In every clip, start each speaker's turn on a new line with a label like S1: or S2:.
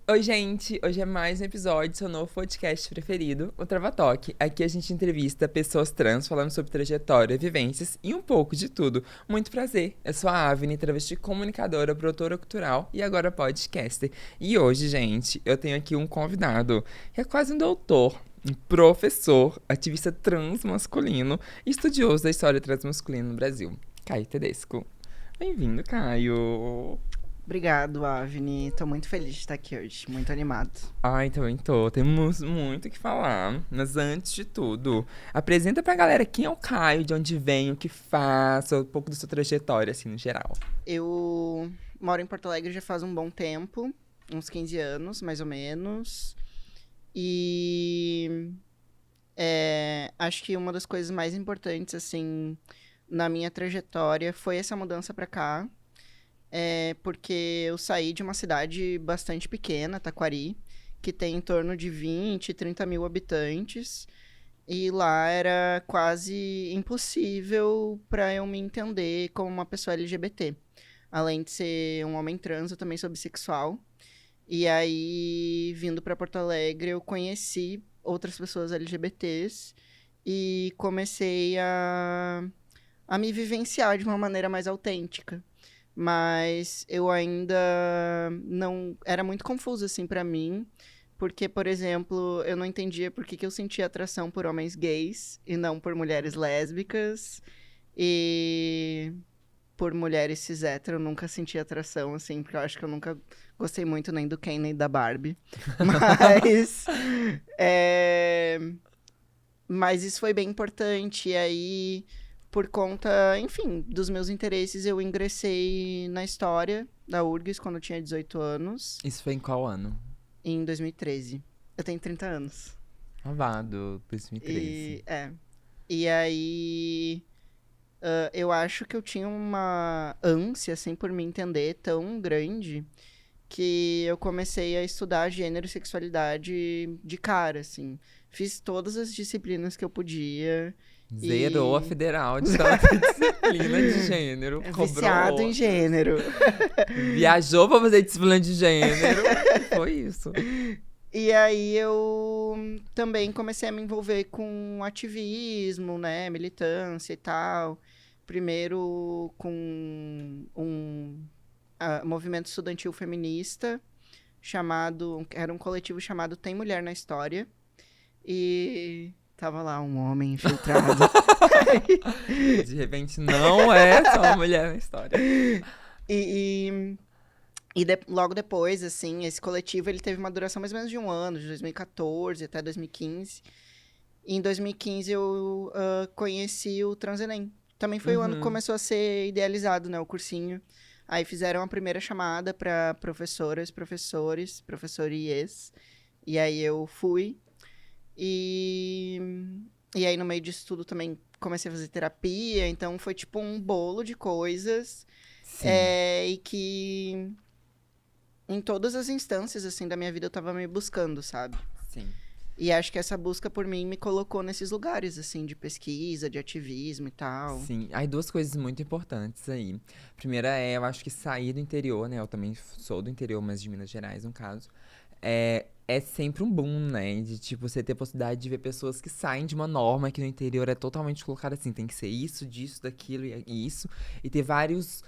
S1: Oi, gente! Hoje é mais um episódio do seu novo podcast preferido, o Travatalk. Aqui a gente entrevista pessoas trans falando sobre trajetória, vivências e um pouco de tudo. Muito prazer! Eu sou a Avni, travesti comunicadora, produtora cultural e agora podcaster. E hoje, gente, eu tenho aqui um convidado que é quase um doutor, um professor, ativista transmasculino e estudioso da história transmasculina no Brasil, Caio Tedesco. Bem-vindo, Caio!
S2: Obrigado, Avni. Tô muito feliz de estar aqui hoje. Muito animado.
S1: Ai, também tô. Temos muito o que falar. Mas antes de tudo, apresenta pra galera quem é o Caio, de onde vem, o que faz, um pouco da sua trajetória, assim, no geral.
S2: Eu moro em Porto Alegre já faz um bom tempo, uns 15 anos, mais ou menos. E acho que uma das coisas mais importantes, assim, na minha trajetória foi essa mudança pra cá. Porque eu saí de uma cidade bastante pequena, Taquari, que tem em torno de 20, 30 mil habitantes. E lá era quase impossível para eu me entender como uma pessoa LGBT. Além de ser um homem trans, eu também sou bissexual. E aí, vindo para Porto Alegre, eu conheci outras pessoas LGBTs e comecei a me vivenciar de uma maneira mais autêntica. Mas eu ainda não... Era muito confuso, assim, pra mim. Porque, por exemplo, eu não entendia por que eu sentia atração por homens gays e não por mulheres lésbicas. E por mulheres cis hétero, eu nunca senti atração, assim, porque eu acho que eu nunca gostei muito nem do Ken nem da Barbie. Mas... é... Mas isso foi bem importante. E aí... Por conta, enfim, dos meus interesses, eu ingressei na história da URGS quando eu tinha 18 anos.
S1: Isso foi em qual ano?
S2: Em 2013. Eu tenho 30 anos.
S1: Lavado, 2013.
S2: E aí, eu acho que eu tinha uma ânsia, assim, por me entender tão grande que eu comecei a estudar gênero e sexualidade de cara, assim. Fiz todas as disciplinas que eu podia.
S1: Zerou a federal de tanta disciplina de gênero.
S2: Viciado em gênero.
S1: Viajou pra fazer disciplina de gênero. Foi isso.
S2: E aí eu também comecei a me envolver com ativismo, né? Militância e tal. Primeiro com um movimento estudantil feminista era um coletivo chamado Tem Mulher na História. E... Tava lá um homem infiltrado.
S1: De repente, não é só uma mulher na história.
S2: Logo depois, assim, esse coletivo ele teve uma duração mais ou menos de um ano, de 2014 até 2015. E em 2015 eu conheci o Transenem. Também foi o ano que começou a ser idealizado, né, o cursinho. Aí fizeram a primeira chamada para professoras, professores, professorias. E aí eu fui. E aí, no meio disso tudo, também comecei a fazer terapia. Então, foi tipo um bolo de coisas.
S1: Sim.
S2: E que, em todas as instâncias, assim, da minha vida, eu tava me buscando, sabe?
S1: Sim.
S2: E acho que essa busca por mim me colocou nesses lugares, assim, de pesquisa, de ativismo e tal.
S1: Sim, aí duas coisas muito importantes aí. Primeira eu acho que sair do interior, né? Eu também sou do interior, mas de Minas Gerais, no caso. É sempre um boom, né? De, tipo, você ter a possibilidade de ver pessoas que saem de uma norma que no interior é totalmente colocada assim. Tem que ser isso, disso, daquilo e isso. E ter vários,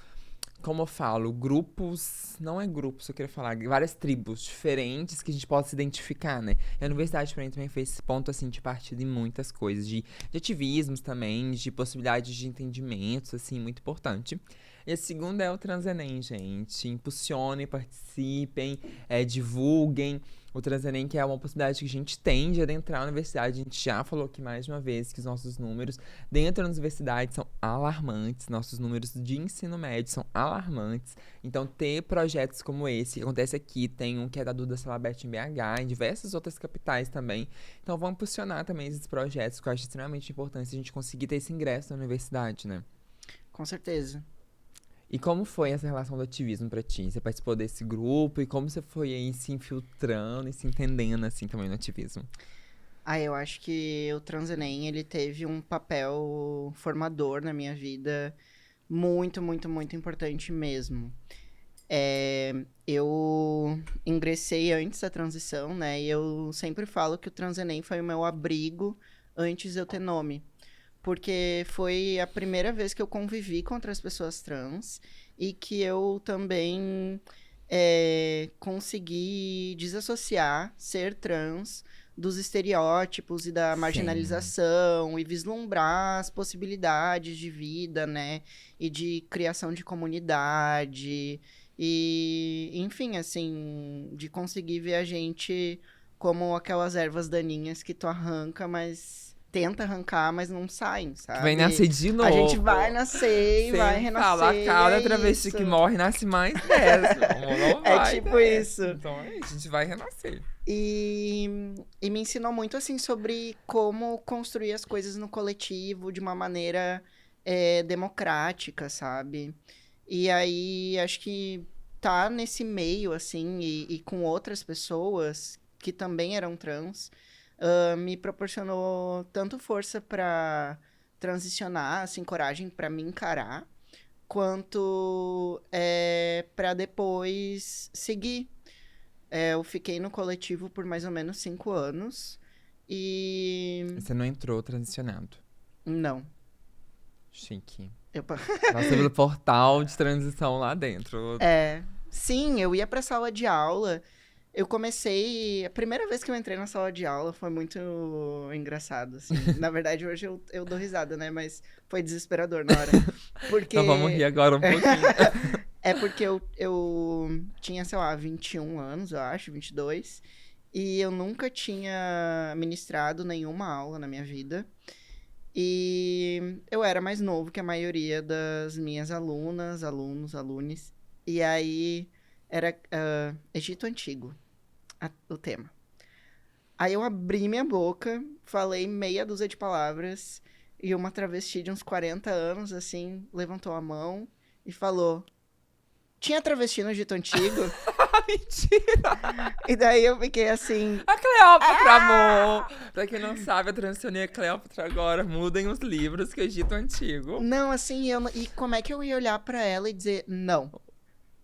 S1: como eu falo, grupos... Não é grupos, eu queria falar. Várias tribos diferentes que a gente possa se identificar, né? E a universidade, pra mim, também fez esse ponto, assim, de partida em muitas coisas. De ativismos também, de possibilidades de entendimentos, assim, muito importante. E a segunda é o Transenem, gente. Impulsionem, participem, divulguem. O Transenem, que é uma possibilidade que a gente tem de adentrar na universidade. A gente já falou aqui mais de uma vez que os nossos números dentro da universidade são alarmantes. Nossos números de ensino médio são alarmantes. Então, ter projetos como esse, que acontece aqui, tem um que é da Duda Salabert em BH, em diversas outras capitais também. Então, vamos impulsionar também esses projetos, que eu acho extremamente importante a gente conseguir ter esse ingresso na universidade, né?
S2: Com certeza.
S1: E como foi essa relação do ativismo pra ti? Você participou desse grupo e como você foi aí se infiltrando e se entendendo assim também no ativismo?
S2: Eu acho que o Transenem, ele teve um papel formador na minha vida Muito, muito, muito importante mesmo. Eu ingressei antes da transição, né? E eu sempre falo que o Transenem foi o meu abrigo antes de eu ter nome. Porque foi a primeira vez que eu convivi com outras pessoas trans e que eu também consegui desassociar ser trans dos estereótipos e da
S1: Sim.
S2: marginalização e vislumbrar as possibilidades de vida, né? E de criação de comunidade e, enfim, assim, de conseguir ver a gente como aquelas ervas daninhas que tu arranca, mas tenta arrancar, mas não saem,
S1: Que vai
S2: sabe?
S1: nascer de
S2: A gente vai
S1: novo.
S2: nascer e vai
S1: Sempre fala, a
S2: renascer, e
S1: cada
S2: é
S1: travesti
S2: isso.
S1: que morre, nasce mais 10. Não
S2: É
S1: vai
S2: tipo
S1: 10.
S2: isso.
S1: Então é isso, a gente vai renascer.
S2: E me ensinou muito, assim, sobre como construir as coisas no coletivo de uma maneira democrática, sabe? E aí, acho que tá nesse meio, assim, e com outras pessoas que também eram trans, me proporcionou tanto força pra transicionar, assim, coragem pra me encarar, quanto para depois seguir. Eu fiquei no coletivo por mais ou menos 5 anos e
S1: Você não entrou transicionado.
S2: não.
S1: Chique.
S2: Eu...
S1: Nossa, pelo portal de transição lá dentro.
S2: Sim, eu ia pra sala de aula. Eu comecei. A primeira vez que eu entrei na sala de aula foi muito engraçado, assim. Na verdade, hoje eu dou risada, né? Mas foi desesperador na hora.
S1: Então vamos rir
S2: Porque.
S1: agora um pouquinho.
S2: É porque eu tinha, sei lá, 21 anos, eu acho, 22. E eu nunca tinha ministrado nenhuma aula na minha vida. E eu era mais novo que a maioria das minhas alunas, alunos, alunes. E aí era Egito Antigo, o tema. Aí eu abri minha boca, falei meia dúzia de palavras, e uma travesti de uns 40 anos, assim, levantou a mão e falou: Tinha travesti no Egito Antigo?
S1: Mentira!
S2: E daí eu fiquei assim.
S1: A Cleópatra, amor! Pra quem não sabe, eu transicionei a Cleópatra agora. Mudem os livros que o Egito Antigo.
S2: Não, assim, e como é que eu ia olhar pra ela e dizer não?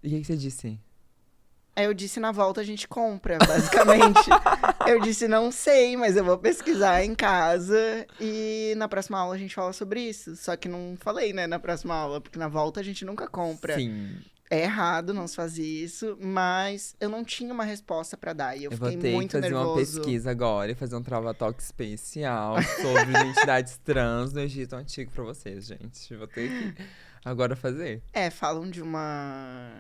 S1: E o que você disse?
S2: Aí eu disse, na volta a gente compra, basicamente. Eu disse, não sei, mas eu vou pesquisar em casa e na próxima aula a gente fala sobre isso. Só que não falei, né, na próxima aula, porque na volta a gente nunca compra.
S1: Sim.
S2: É errado, não se faz isso, mas eu não tinha uma resposta pra dar e eu
S1: Eu vou
S2: fiquei
S1: ter que
S2: muito
S1: fazer uma
S2: nervoso.
S1: pesquisa agora e fazer um Trava Talk especial sobre identidades trans no Egito Antigo pra vocês, gente. Vou ter que agora fazer.
S2: Falam de uma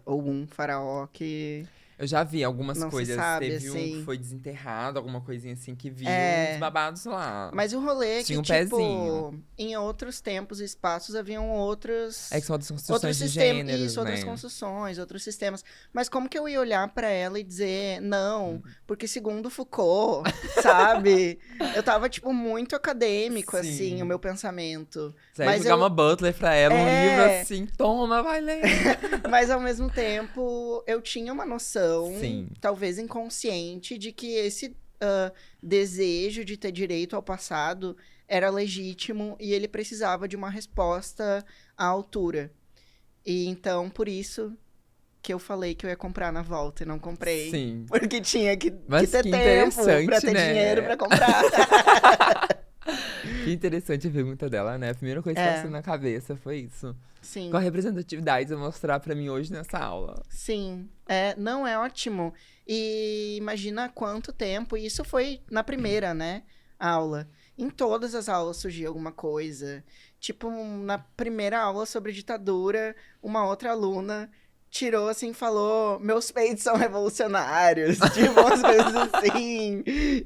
S2: ou um faraó que
S1: Eu já vi algumas
S2: não se
S1: coisas.
S2: sabe,
S1: Teve um que
S2: assim.
S1: foi desenterrado, alguma coisinha assim, que viu uns
S2: É,
S1: babados lá.
S2: mas o rolê é que,
S1: Tinha um pezinho.
S2: tipo, em outros tempos e espaços haviam
S1: É que são outras
S2: outros
S1: construções de
S2: sistemas,
S1: gêneros,
S2: isso, outras
S1: né?
S2: construções, outros sistemas. Mas como que eu ia olhar pra ela e dizer não? Porque segundo Foucault, sabe? Eu tava, tipo, muito acadêmico, assim, o
S1: Sim.
S2: meu pensamento.
S1: Você vai
S2: Mas
S1: jogar uma
S2: eu,
S1: Butler pra ela, um livro
S2: é,
S1: assim, toma, vai ler.
S2: mas ao mesmo tempo eu tinha uma noção,
S1: Sim.
S2: talvez inconsciente, de que esse desejo de ter direito ao passado era legítimo e ele precisava de uma resposta à altura. E então, por isso que eu falei que eu ia comprar na volta e não comprei.
S1: Sim.
S2: Porque tinha que
S1: Mas
S2: ter
S1: que
S2: tempo pra
S1: interessante,
S2: ter dinheiro
S1: né?
S2: pra comprar.
S1: Que interessante a pergunta dela, né? A primeira coisa que passou
S2: É,
S1: na cabeça foi isso. Qual a
S2: sim,
S1: representatividade eu vou mostrar pra mim hoje nessa aula?
S2: sim. Não, é ótimo. E imagina quanto tempo. E isso foi na primeira, né? Aula. Em todas as aulas surgia alguma coisa. Tipo, na primeira aula sobre ditadura, uma outra aluna tirou assim e falou: Meus peitos são revolucionários. Tipo, umas coisas assim.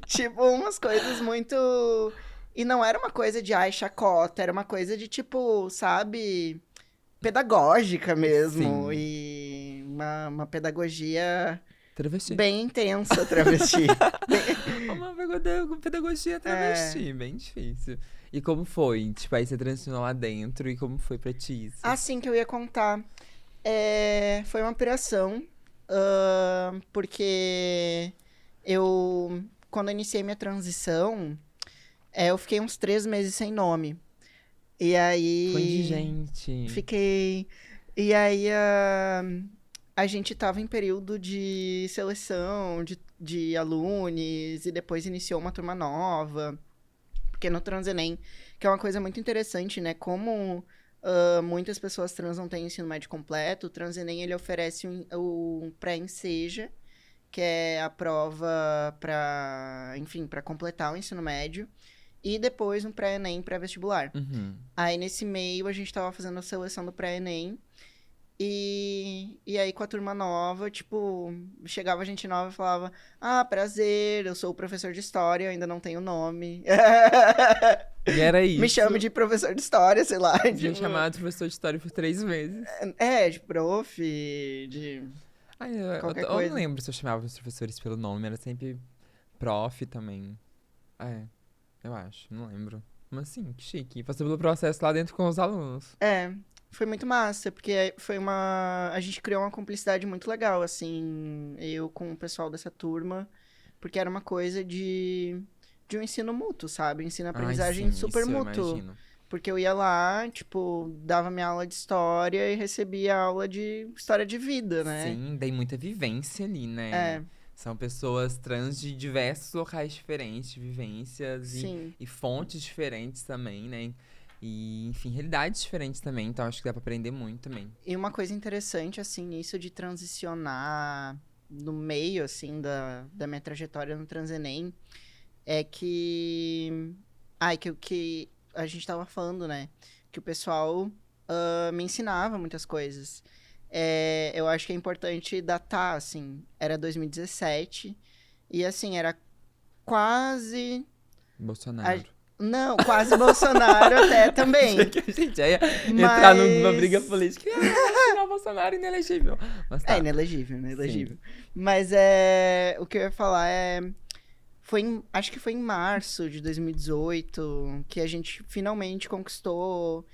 S2: Tipo, umas coisas muito. E não era uma coisa de ai, chacota, era uma coisa de tipo, sabe, pedagógica mesmo.
S1: Sim.
S2: E uma pedagogia
S1: Travesti.
S2: bem intensa, travesti.
S1: Uma pedagogia
S2: É,
S1: travesti, bem difícil. E como foi? Tipo, aí você transicionou lá dentro e como foi pra ti isso?
S2: assim que eu ia contar. Foi uma piração, porque quando eu iniciei minha transição, eu fiquei uns 3 meses sem nome. E
S1: Fã de
S2: aí,
S1: gente.
S2: fiquei. E aí, a gente tava em período de seleção de alunos, e depois iniciou uma turma nova. Porque no Transenem, que é uma coisa muito interessante, né? Como muitas pessoas trans não têm ensino médio completo, o Transenem ele oferece o pré-enseja, que é a prova para, enfim, para completar o ensino médio, e depois um pré-ENEM pré-vestibular.
S1: Uhum.
S2: Aí nesse meio a gente tava fazendo a seleção do pré-ENEM, e aí com a turma nova, tipo, chegava gente nova e falava: Ah, prazer, eu sou o professor de história, eu ainda não tenho nome.
S1: E era
S2: Me chame
S1: isso.
S2: de professor de história, sei lá.
S1: Você tinha
S2: Tipo,
S1: chamado de professor de história por 3 meses.
S2: de prof, de
S1: Ai, eu
S2: qualquer
S1: eu não
S2: coisa.
S1: lembro se eu chamava os professores pelo nome, era sempre prof também. É, eu acho, não lembro. Mas sim, que chique. Passou pelo processo lá dentro com os alunos.
S2: É, foi muito massa, porque foi uma. A gente criou uma cumplicidade muito legal, assim, eu com o pessoal dessa turma, porque era uma coisa de um ensino mútuo, sabe?
S1: Ai,
S2: Ensino-aprendizagem
S1: sim,
S2: super
S1: isso eu
S2: mútuo.
S1: imagino.
S2: Porque eu ia lá, tipo, dava minha aula de história e recebia aula de história de vida, né?
S1: Sim, tem muita vivência ali, né?
S2: É,
S1: São pessoas trans de diversos locais diferentes, vivências
S2: sim.
S1: e fontes diferentes também, né? E, enfim, realidades diferentes também, então acho que dá pra aprender muito também.
S2: E uma coisa interessante, assim, nisso de transicionar no meio, assim, da minha trajetória no Transenem, é que. Ai, que a gente tava falando, né? Que o pessoal me ensinava muitas coisas. Eu acho que é importante datar, assim. Era 2017. E, assim, era quase. a-
S1: Bolsonaro.
S2: não, quase Bolsonaro até
S1: Achei
S2: também.
S1: que a gente ia entrar numa briga
S2: Mas.
S1: política. Vamos tirar o Bolsonaro inelegível. Mas
S2: É
S1: tá,
S2: inelegível,
S1: sim.
S2: inelegível. Mas o que eu ia falar acho que foi em março de 2018 que a gente finalmente conquistou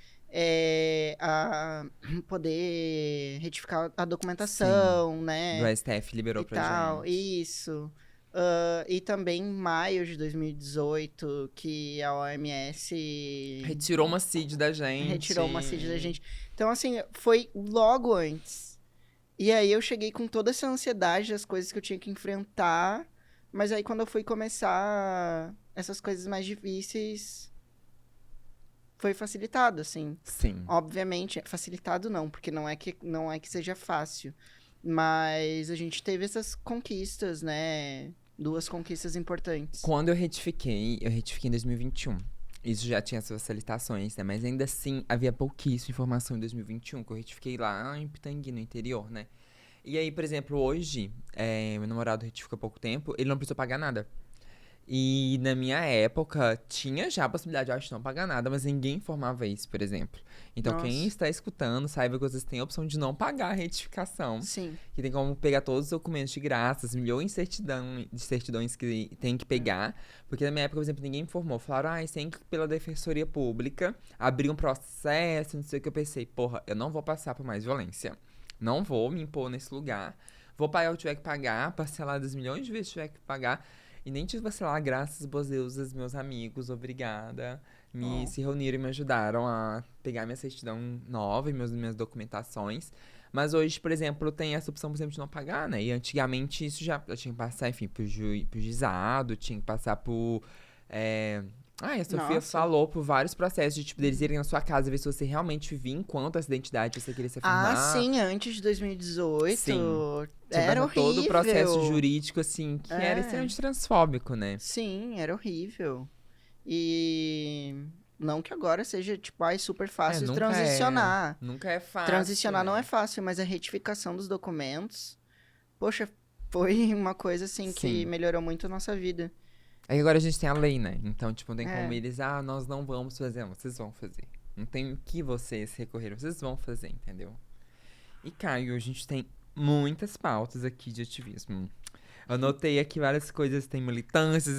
S2: a poder retificar a
S1: Sim.
S2: documentação,
S1: Do
S2: né?
S1: STF liberou
S2: E
S1: pra
S2: tal,
S1: gente.
S2: isso. E também em maio de 2018, que a OMS
S1: Retirou uma CID da
S2: retirou uma CID da
S1: gente.
S2: gente. Então, assim, foi logo antes. E aí eu cheguei com toda essa ansiedade das coisas que eu tinha que enfrentar, mas aí quando eu fui começar essas coisas mais difíceis, foi facilitado, assim.
S1: Sim.
S2: Obviamente, facilitado não, porque não é que seja fácil, mas a gente teve essas conquistas, né? Duas conquistas importantes.
S1: Quando eu retifiquei em 2021. Isso já tinha suas facilitações, né? Mas ainda assim, havia pouquíssima informação em 2021, que eu retifiquei lá em Pitangui, no interior, né? E aí, por exemplo, hoje, meu namorado retificou há pouco tempo, ele não precisou pagar nada. E na minha época, tinha já a possibilidade, eu acho, de não pagar nada, mas ninguém informava isso, por exemplo. Então, quem
S2: Nossa,
S1: está escutando, saiba que vocês têm a opção de não pagar a retificação.
S2: sim.
S1: Que tem como pegar todos os documentos de graça, as milhões de certidões que tem que pegar. Porque na minha época, por exemplo, ninguém informou. Falaram, você tem que ir pela Defensoria Pública, abrir um processo, não sei o que. Eu pensei, porra, eu não vou passar por mais violência. Não vou me impor nesse lugar. Vou pagar o que tiver que pagar, parcelar das milhões de vezes que tiver que pagar. E nem tive parcelar, graças aos bons deuses, meus amigos, obrigada.
S2: Oh,
S1: Se reuniram e me ajudaram a pegar minha certidão nova e minhas documentações. Mas hoje, por exemplo, tem essa opção, por exemplo, de não pagar, né? E antigamente isso já eu tinha que passar, enfim, pro juizado, tinha que passar por. É... Ah, e a Sofia
S2: nossa.
S1: falou por vários processos de, tipo, deles irem na sua casa ver se você realmente vivia enquanto essa identidade você queria se
S2: Ah,
S1: afirmar.
S2: sim, antes de
S1: Sim.
S2: 2018
S1: Tinha que
S2: era
S1: passar todo o processo
S2: horrível.
S1: jurídico, assim, que era
S2: É,
S1: extremamente transfóbico, né?
S2: sim, era horrível. E não que agora seja, tipo, super
S1: É,
S2: fácil de
S1: nunca é.
S2: transicionar.
S1: Nunca é fácil,
S2: Transicionar não é
S1: né?
S2: fácil, mas a retificação dos documentos, poxa, foi uma coisa, assim, que
S1: Sim.
S2: melhorou muito a nossa vida.
S1: Aí agora a gente tem a lei, né? Então, tipo, não tem como
S2: É,
S1: eles, nós não vamos fazer, não, vocês vão fazer. Não tem o que vocês recorreram, vocês vão fazer, entendeu? E, Caio, a gente tem muitas pautas aqui de ativismo. Anotei aqui várias coisas, tem militâncias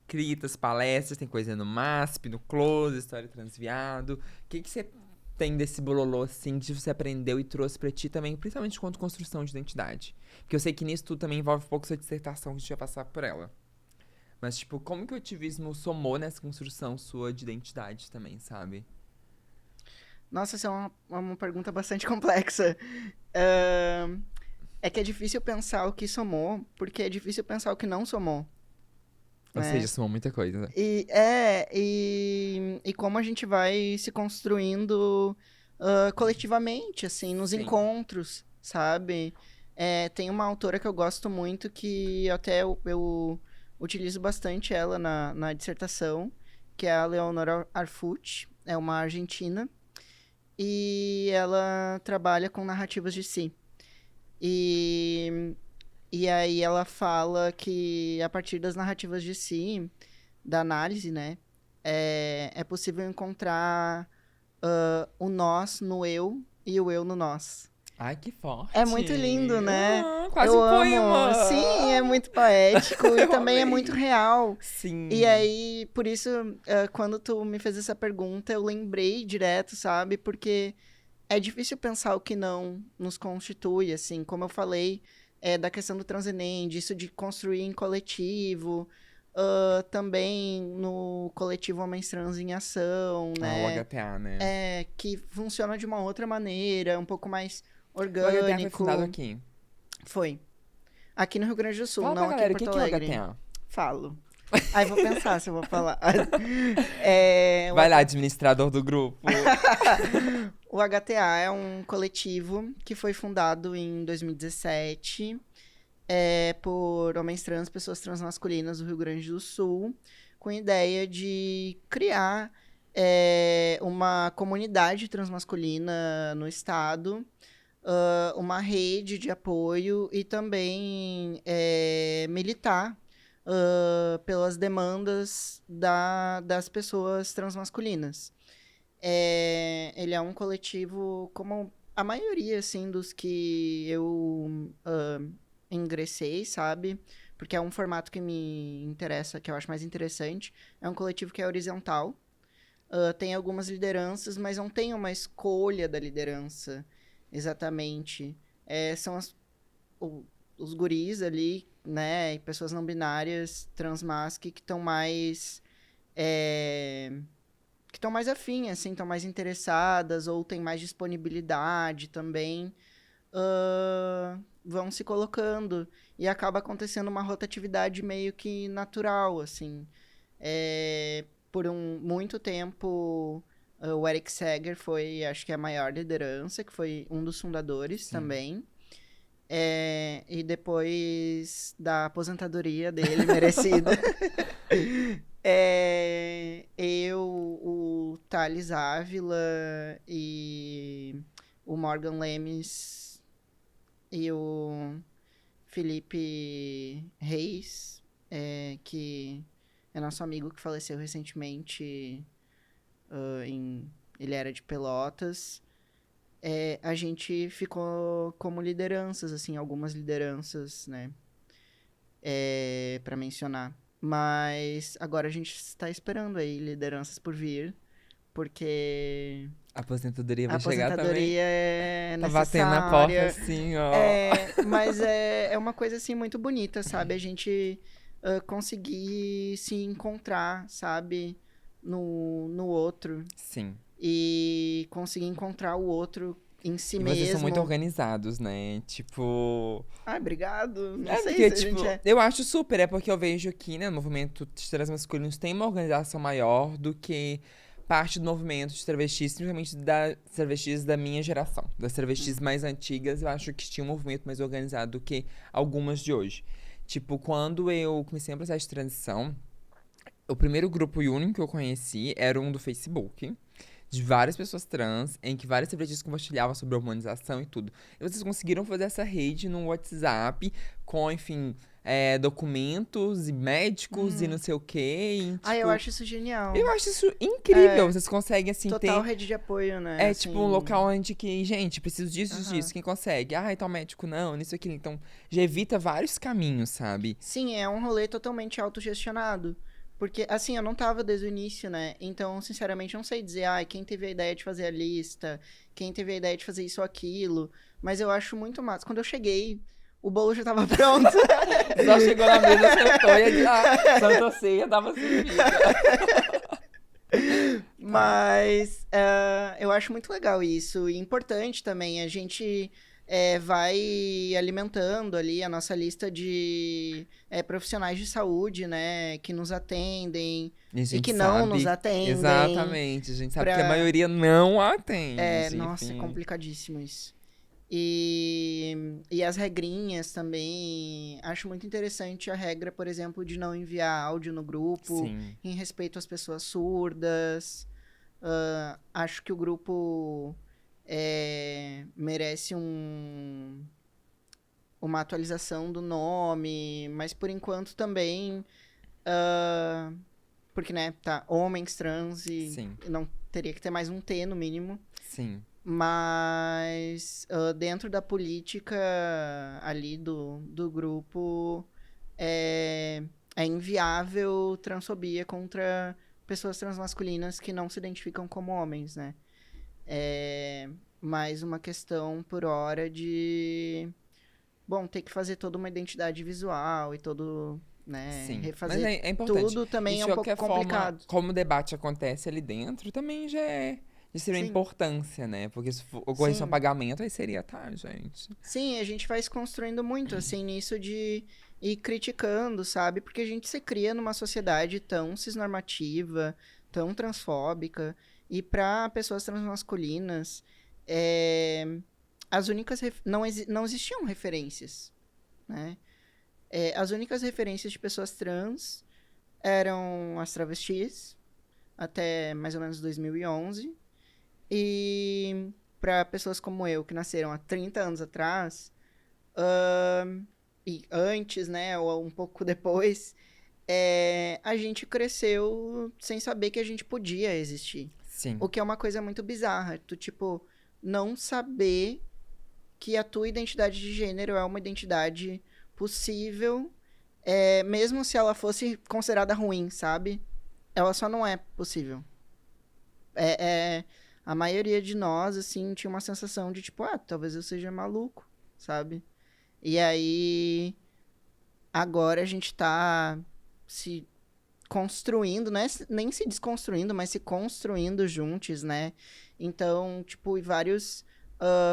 S1: escritas, palestras, tem coisa no MASP, no Close, História Transviado. O que que você tem desse bololô, assim, que você aprendeu e trouxe pra ti também, principalmente quanto construção de identidade? Porque eu sei que nisso tudo também envolve um pouco sua dissertação, que a gente vai passar por ela. Mas, tipo, como que o ativismo somou nessa construção sua de identidade também, sabe?
S2: Nossa, essa é uma pergunta bastante complexa. Ahn, É que é difícil pensar o que somou, porque é difícil pensar o que não somou,
S1: Ou seja,
S2: né?
S1: somou muita coisa, né?
S2: E como a gente vai se construindo coletivamente, assim, nos
S1: Sim.
S2: encontros, sabe? Tem uma autora que eu gosto muito que até eu utilizo bastante ela na dissertação, que é a Leonora Arfuch, é uma argentina, e ela trabalha com narrativas de si. E, e aí ela fala que a partir das narrativas de si, da análise, né, é possível encontrar o nós no eu e o eu no nós.
S1: Ai, que
S2: É muito
S1: forte!
S2: lindo, né?
S1: Quase
S2: Eu
S1: um
S2: amo. Sim, é
S1: poema!
S2: muito poético e
S1: Eu
S2: também é muito
S1: amei!
S2: real. E
S1: Sim.
S2: aí, por isso, quando tu me fez essa pergunta, eu lembrei direto, sabe? Porque é difícil pensar o que não nos constitui, assim, como eu falei, da questão do transenem, disso de construir em coletivo, também no coletivo Homens Trans em Ação,
S1: Ah, o
S2: né?
S1: HTA, né?
S2: Que funciona de uma outra maneira, um pouco mais
S1: O HTA foi fundado
S2: orgânico.
S1: aqui.
S2: Foi. Aqui no Rio Grande do Sul,
S1: Fala pra
S2: não aqui em
S1: galera, o que
S2: Porto
S1: que é o
S2: Alegre.
S1: HTA?
S2: Falo. Aí vou pensar se eu vou falar. É, o
S1: Vai lá, administrador do grupo.
S2: O HTA é um coletivo que foi fundado em 2017 por homens trans, pessoas transmasculinas do Rio Grande do Sul, com a ideia de criar uma comunidade transmasculina no estado, uma rede de apoio e também militar pelas demandas das pessoas transmasculinas. Ele é um coletivo, como a maioria, assim, dos que eu ingressei, sabe? Porque é um formato que me interessa, que eu acho mais interessante. É um coletivo que é horizontal. Tem algumas lideranças, mas não tem uma escolha da liderança, exatamente. São os guris ali, né? E pessoas não binárias, transmasc, que estão mais... é, que estão mais afim, assim, estão mais interessadas ou têm mais disponibilidade também, vão se colocando e acaba acontecendo uma rotatividade meio que natural, assim. Por muito tempo, o Eric Seger foi, acho que a maior liderança, que foi um dos fundadores
S1: Sim.
S2: também. E depois da aposentadoria dele, merecida, eu, o Thales Ávila e o Morgan Lemes e o Felipe Reis, que é nosso amigo que faleceu recentemente, ele era de Pelotas. A gente ficou como lideranças, assim, algumas lideranças, né, para mencionar. Mas agora a gente está esperando aí lideranças por vir, porque
S1: A aposentadoria
S2: a
S1: vai chegar também.
S2: aposentadoria é
S1: Tá batendo na porta
S2: necessária.
S1: assim, ó.
S2: Mas é uma coisa, assim, muito bonita, sabe? A gente conseguir se encontrar, sabe? No outro.
S1: Sim.
S2: E conseguir encontrar o outro em si
S1: E vocês são muito
S2: mesmo.
S1: organizados, né? Tipo.
S2: Ai, obrigado. Não
S1: É
S2: sei
S1: porque,
S2: se a gente
S1: tipo,
S2: é.
S1: eu acho super, é porque eu vejo que, né, o movimento de transmasculinos tem uma organização maior do que parte do movimento de travestis, principalmente das travestis da minha geração. Das travestis
S2: Uhum.
S1: mais antigas, eu acho que tinha um movimento mais organizado do que algumas de hoje. Tipo, quando eu comecei o processo de transição, o primeiro grupo e único que eu conheci era um do Facebook, de várias pessoas trans, em que várias travestis compartilhavam sobre hormonização e tudo. E vocês conseguiram fazer essa rede no WhatsApp com, enfim, documentos e médicos e não
S2: Uhum.
S1: sei o quê. E,
S2: Ai, eu
S1: tipo,
S2: acho isso genial.
S1: eu acho isso incrível.
S2: É,
S1: Vocês conseguem, assim,
S2: total
S1: ter.
S2: rede de apoio, né?
S1: É tipo um
S2: Assim.
S1: local onde que, gente, preciso disso, disso,
S2: Aham.
S1: disso. Quem consegue? Ah, então médico não, nisso aqui. Então, já evita vários caminhos, sabe?
S2: Sim, é um rolê totalmente autogestionado. Porque, assim, eu não tava desde o início, né? Então, sinceramente, eu não sei dizer, quem teve a ideia de fazer a lista, quem teve a ideia de fazer isso ou aquilo. Mas eu acho muito massa. Quando eu cheguei, o bolo já tava pronto.
S1: Só chegou na mesa, sentou e a Santa Ceia tava servida.
S2: Mas eu acho muito legal isso. E importante também. A gente vai alimentando ali a nossa lista de profissionais de saúde, né? Que nos atendem
S1: E a
S2: e
S1: gente
S2: que não nos
S1: sabe,
S2: atendem.
S1: exatamente, a gente sabe que a
S2: Pra...
S1: maioria não atende,
S2: Nossa, é
S1: enfim.
S2: complicadíssimo isso. E as regrinhas também. Acho muito interessante a regra, por exemplo, de não enviar áudio no grupo,
S1: Sim,
S2: em respeito às pessoas surdas. Acho que o grupo merece uma atualização do nome, mas por enquanto também. Porque, né, tá homens trans e
S1: sim,
S2: não teria que ter mais um T no mínimo.
S1: sim,
S2: Mas dentro da política ali do grupo é, é inviável transfobia contra pessoas transmasculinas que não se identificam como homens, né? É mais uma questão por hora de, bom, ter que fazer toda uma identidade visual e todo, né,
S1: sim. Mas
S2: refazer
S1: é importante.
S2: tudo
S1: E
S2: também é
S1: de
S2: um pouco
S1: qualquer forma,
S2: complicado.
S1: como o debate acontece ali dentro, também já é de extrema
S2: Sim,
S1: importância, né? Porque se ocorresse um
S2: sim.
S1: apagamento, aí seria, tá, gente.
S2: Sim, a gente vai se construindo muito, assim, nisso de ir criticando, sabe? Porque a gente se cria numa sociedade tão cisnormativa, tão transfóbica, e para pessoas transmasculinas, é, as únicas... não existiam referências, né? As únicas referências de pessoas trans eram as travestis, até mais ou menos 2011, e para pessoas como eu, que nasceram há 30 anos atrás, e antes, né, ou um pouco depois, a gente cresceu sem saber que a gente podia existir. O
S1: Sim,
S2: que é uma coisa muito bizarra. Tu, tipo, não saber que a tua identidade de gênero é uma identidade possível, mesmo se ela fosse considerada ruim, sabe? Ela só não é possível. É, a maioria de nós, assim, tinha uma sensação de, tipo, talvez eu seja maluco, sabe? E aí, agora a gente tá se construindo, não é nem se desconstruindo, mas se construindo juntos, né? Então, tipo, e vários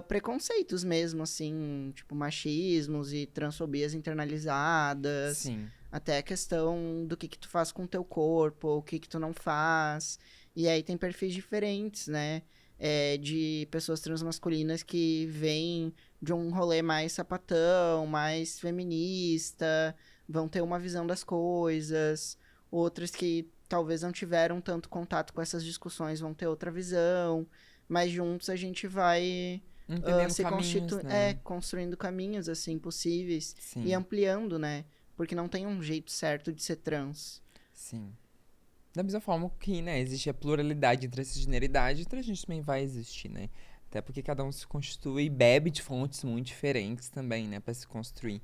S2: preconceitos mesmo, assim, tipo, machismos e transfobias internalizadas,
S1: sim,
S2: até a questão do que tu faz com o teu corpo, o que tu não faz. E aí tem perfis diferentes, né? De pessoas transmasculinas que vêm de um rolê mais sapatão, mais feminista, vão ter uma visão das coisas. Outras que talvez não tiveram tanto contato com essas discussões vão ter outra visão. Mas juntos a gente vai
S1: entendendo caminhos, né?
S2: construindo caminhos, assim, possíveis. E
S1: Sim,
S2: ampliando, né? Porque não tem um jeito certo de ser trans.
S1: sim. Da mesma forma que, né, existe a pluralidade entre essa generalidade, entre a gente também vai existir, né? Até porque cada um se constitui e bebe de fontes muito diferentes também, né, pra se construir.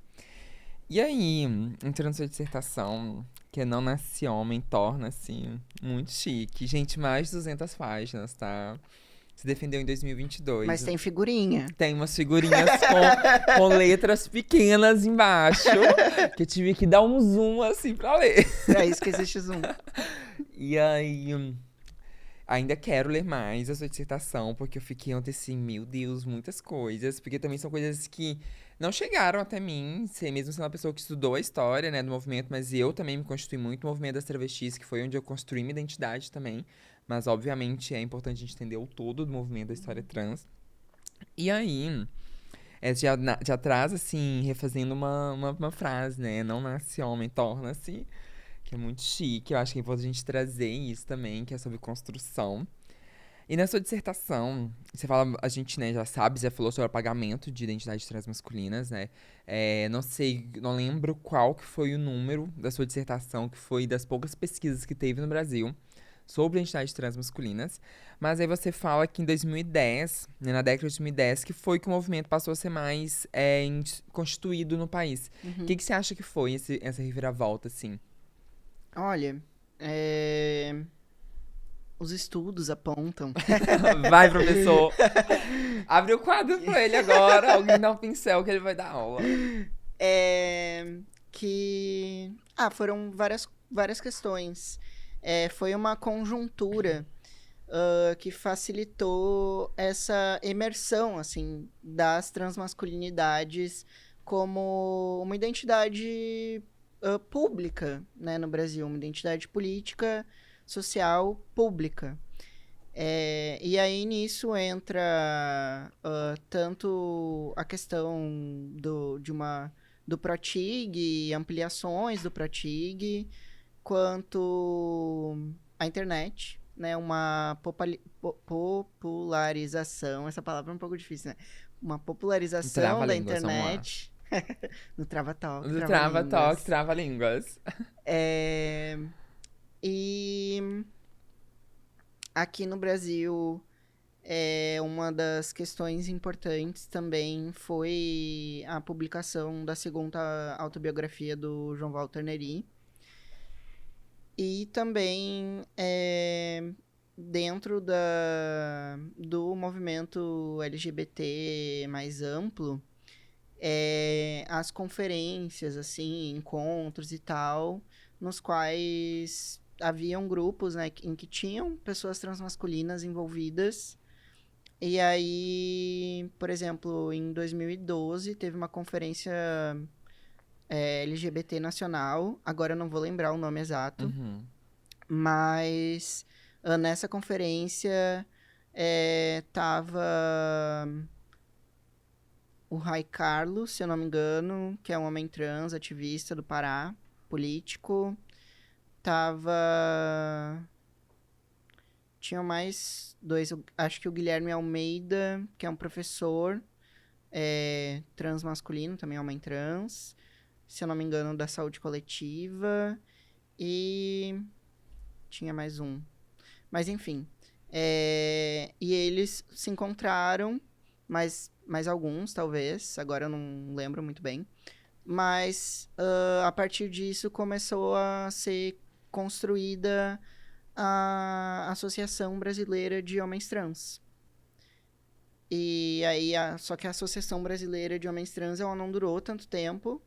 S1: E aí, entrando na sua dissertação, que é Não Nasce Homem, torna-se muito chique. Gente, mais de 200 páginas, tá? Se defendeu em
S2: Mas
S1: 2022.
S2: tem figurinha.
S1: Tem umas figurinhas com letras pequenas embaixo, que eu tive que dar um zoom assim pra ler.
S2: É isso que existe Zoom.
S1: E aí, ainda quero ler mais a sua dissertação, porque eu fiquei ontem assim, meu Deus, muitas coisas. Porque também são coisas que não chegaram até mim, mesmo sendo uma pessoa que estudou a história, né, do movimento, mas eu também me constituí muito no movimento das travestis, que foi onde eu construí minha identidade também. Mas, obviamente, é importante a gente entender o todo do movimento da história trans. E aí, já traz, assim, refazendo uma frase, né? Não nasce homem, torna-se. Que é muito chique. Eu acho que é importante a gente trazer isso também, que é sobre construção. E na sua dissertação, você fala, a gente, né, já sabe, já falou sobre o apagamento de identidades transmasculinas, né? Não sei, não lembro qual que foi o número da sua dissertação, que foi das poucas pesquisas que teve no Brasil sobre identidades transmasculinas. Mas aí você fala que em 2010, né, na década de 2010, que foi que o movimento passou a ser mais constituído no país. O
S2: Uhum.
S1: que você acha que foi essa reviravolta, assim?
S2: Olha, os estudos apontam
S1: Vai, professor! Abre o quadro pra ele agora. Alguém dá um pincel que ele vai dar aula.
S2: é, que foram várias questões. Foi uma conjuntura que facilitou essa imersão, assim, das transmasculinidades como uma identidade pública, né, no Brasil, uma identidade política, social, pública. E aí nisso entra tanto a questão do Protig, ampliações do Protig, quanto a internet, né? Uma popularização, essa palavra é um pouco difícil, né? Uma popularização da
S1: Trava-línguas, vamos lá.
S2: internet. No Trava-Talk,
S1: Do
S2: Trava-Línguas.
S1: trava-línguas.
S2: E aqui no Brasil, uma das questões importantes também foi a publicação da segunda autobiografia do João Walter Nery. E também, dentro do movimento LGBT mais amplo, as conferências, assim, encontros e tal, nos quais haviam grupos, né, em que tinham pessoas transmasculinas envolvidas. E aí, por exemplo, em 2012, teve uma conferência LGBT nacional, agora eu não vou lembrar o nome exato,
S1: Uhum.
S2: mas nessa conferência tava o Ray Carlos, se eu não me engano, que é um homem trans, ativista do Pará, político. Tinha mais dois, acho que o Guilherme Almeida, que é um professor trans masculino, também homem trans, se eu não me engano, da saúde coletiva. E tinha mais um. Mas enfim. E eles se encontraram, mais alguns, talvez. Agora eu não lembro muito bem. Mas a partir disso começou a ser construída a Associação Brasileira de Homens Trans. E aí, só que a Associação Brasileira de Homens Trans, ela não durou tanto tempo,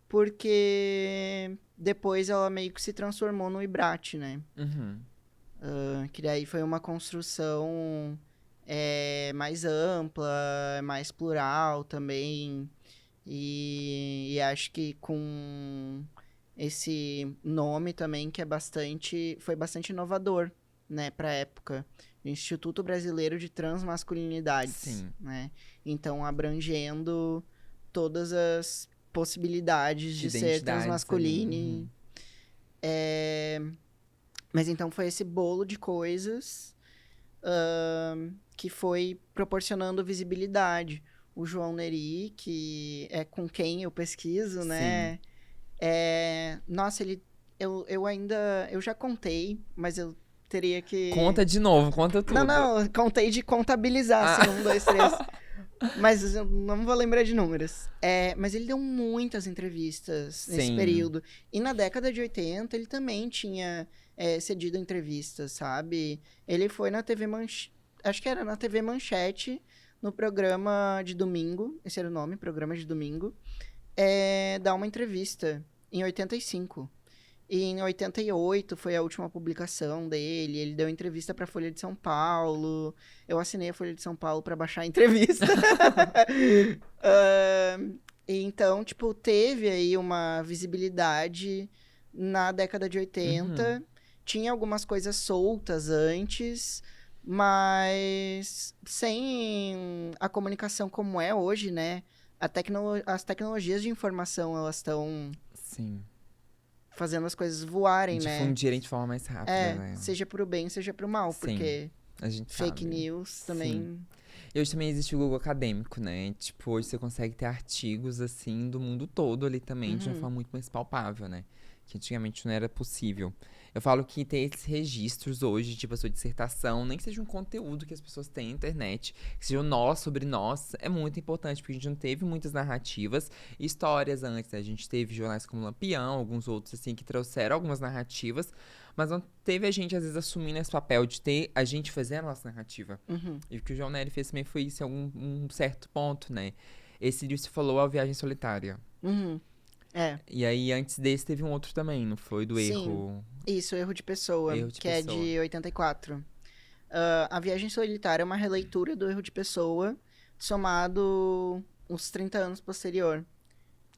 S2: porque depois ela meio que se transformou no IBRAT, né?
S1: Uhum.
S2: Que daí foi uma construção mais ampla, mais plural também. E acho que com esse nome também que foi bastante inovador, né, para a época. Instituto Brasileiro de Transmasculinidades,
S1: Sim.
S2: né? Então, abrangendo todas as possibilidades de ser
S1: Identidades ali.
S2: transmasculino. Mas então foi esse bolo de coisas que foi proporcionando visibilidade. O João Nery, que é com quem eu pesquiso, né? Nossa, eu já contei, mas eu teria que...
S1: Conta de novo, conta tudo.
S2: Não, contei de contabilizar, assim, 1, 2, 3. Mas eu não vou lembrar de números. Mas ele deu muitas entrevistas nesse
S1: Sim.
S2: período. E na década de 80, ele também tinha cedido entrevistas, sabe? Ele foi na TV Manchete, acho que era na TV Manchete, no programa de domingo, esse era o nome, programa de domingo, dar uma entrevista em 85. E em 88 foi a última publicação dele. Ele deu entrevista para a Folha de São Paulo. Eu assinei a Folha de São Paulo para baixar a entrevista. Então, tipo, teve aí uma visibilidade na década de 80. Tinha algumas coisas soltas antes, mas sem a comunicação como é hoje, né? As tecnologias de informação, elas estão...
S1: Sim.
S2: fazendo as coisas voarem, né?
S1: Difundirem de forma mais rápida, né?
S2: Seja pro bem, seja pro mal,
S1: Sim,
S2: porque
S1: a gente
S2: fake
S1: sabe.
S2: news também...
S1: Sim. E hoje também existe o Google Acadêmico, né? Tipo, hoje você consegue ter artigos, assim, do mundo todo ali também, de uma forma muito mais palpável, né? Que antigamente não era possível. Eu falo que ter esses registros hoje, tipo a sua dissertação, nem que seja um conteúdo que as pessoas têm na internet, que seja nós sobre nós, é muito importante, porque a gente não teve muitas narrativas e histórias antes, né? A gente teve jornais como Lampião, alguns outros, assim, que trouxeram algumas narrativas, mas não teve a gente, às vezes, assumindo esse papel de ter a gente fazer a nossa narrativa. E o que o João Nery fez também foi isso em um certo ponto, né? Esse livro se falou A Viagem Solitária. E aí, antes desse, teve um outro também, não foi? Do
S2: Sim.
S1: Erro...
S2: Isso, Erro de Pessoa,
S1: Erro de
S2: que
S1: Pessoa.
S2: é de 84. A Viagem Solitária é uma releitura do Erro de Pessoa, somado uns 30 anos posterior,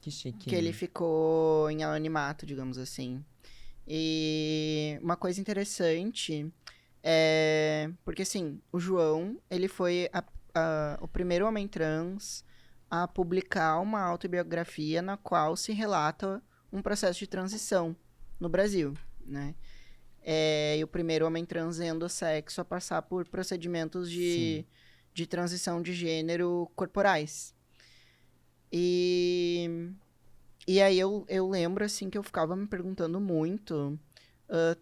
S1: Que chique.
S2: que ele ficou em anonimato, digamos assim. E uma coisa interessante é... Porque, assim, o João, ele foi o primeiro homem trans a publicar uma autobiografia na qual se relata um processo de transição no Brasil, né? E o primeiro homem trans endossexo a passar por procedimentos
S1: Sim.
S2: de transição de gênero corporais. E aí eu lembro, assim, que eu ficava me perguntando muito,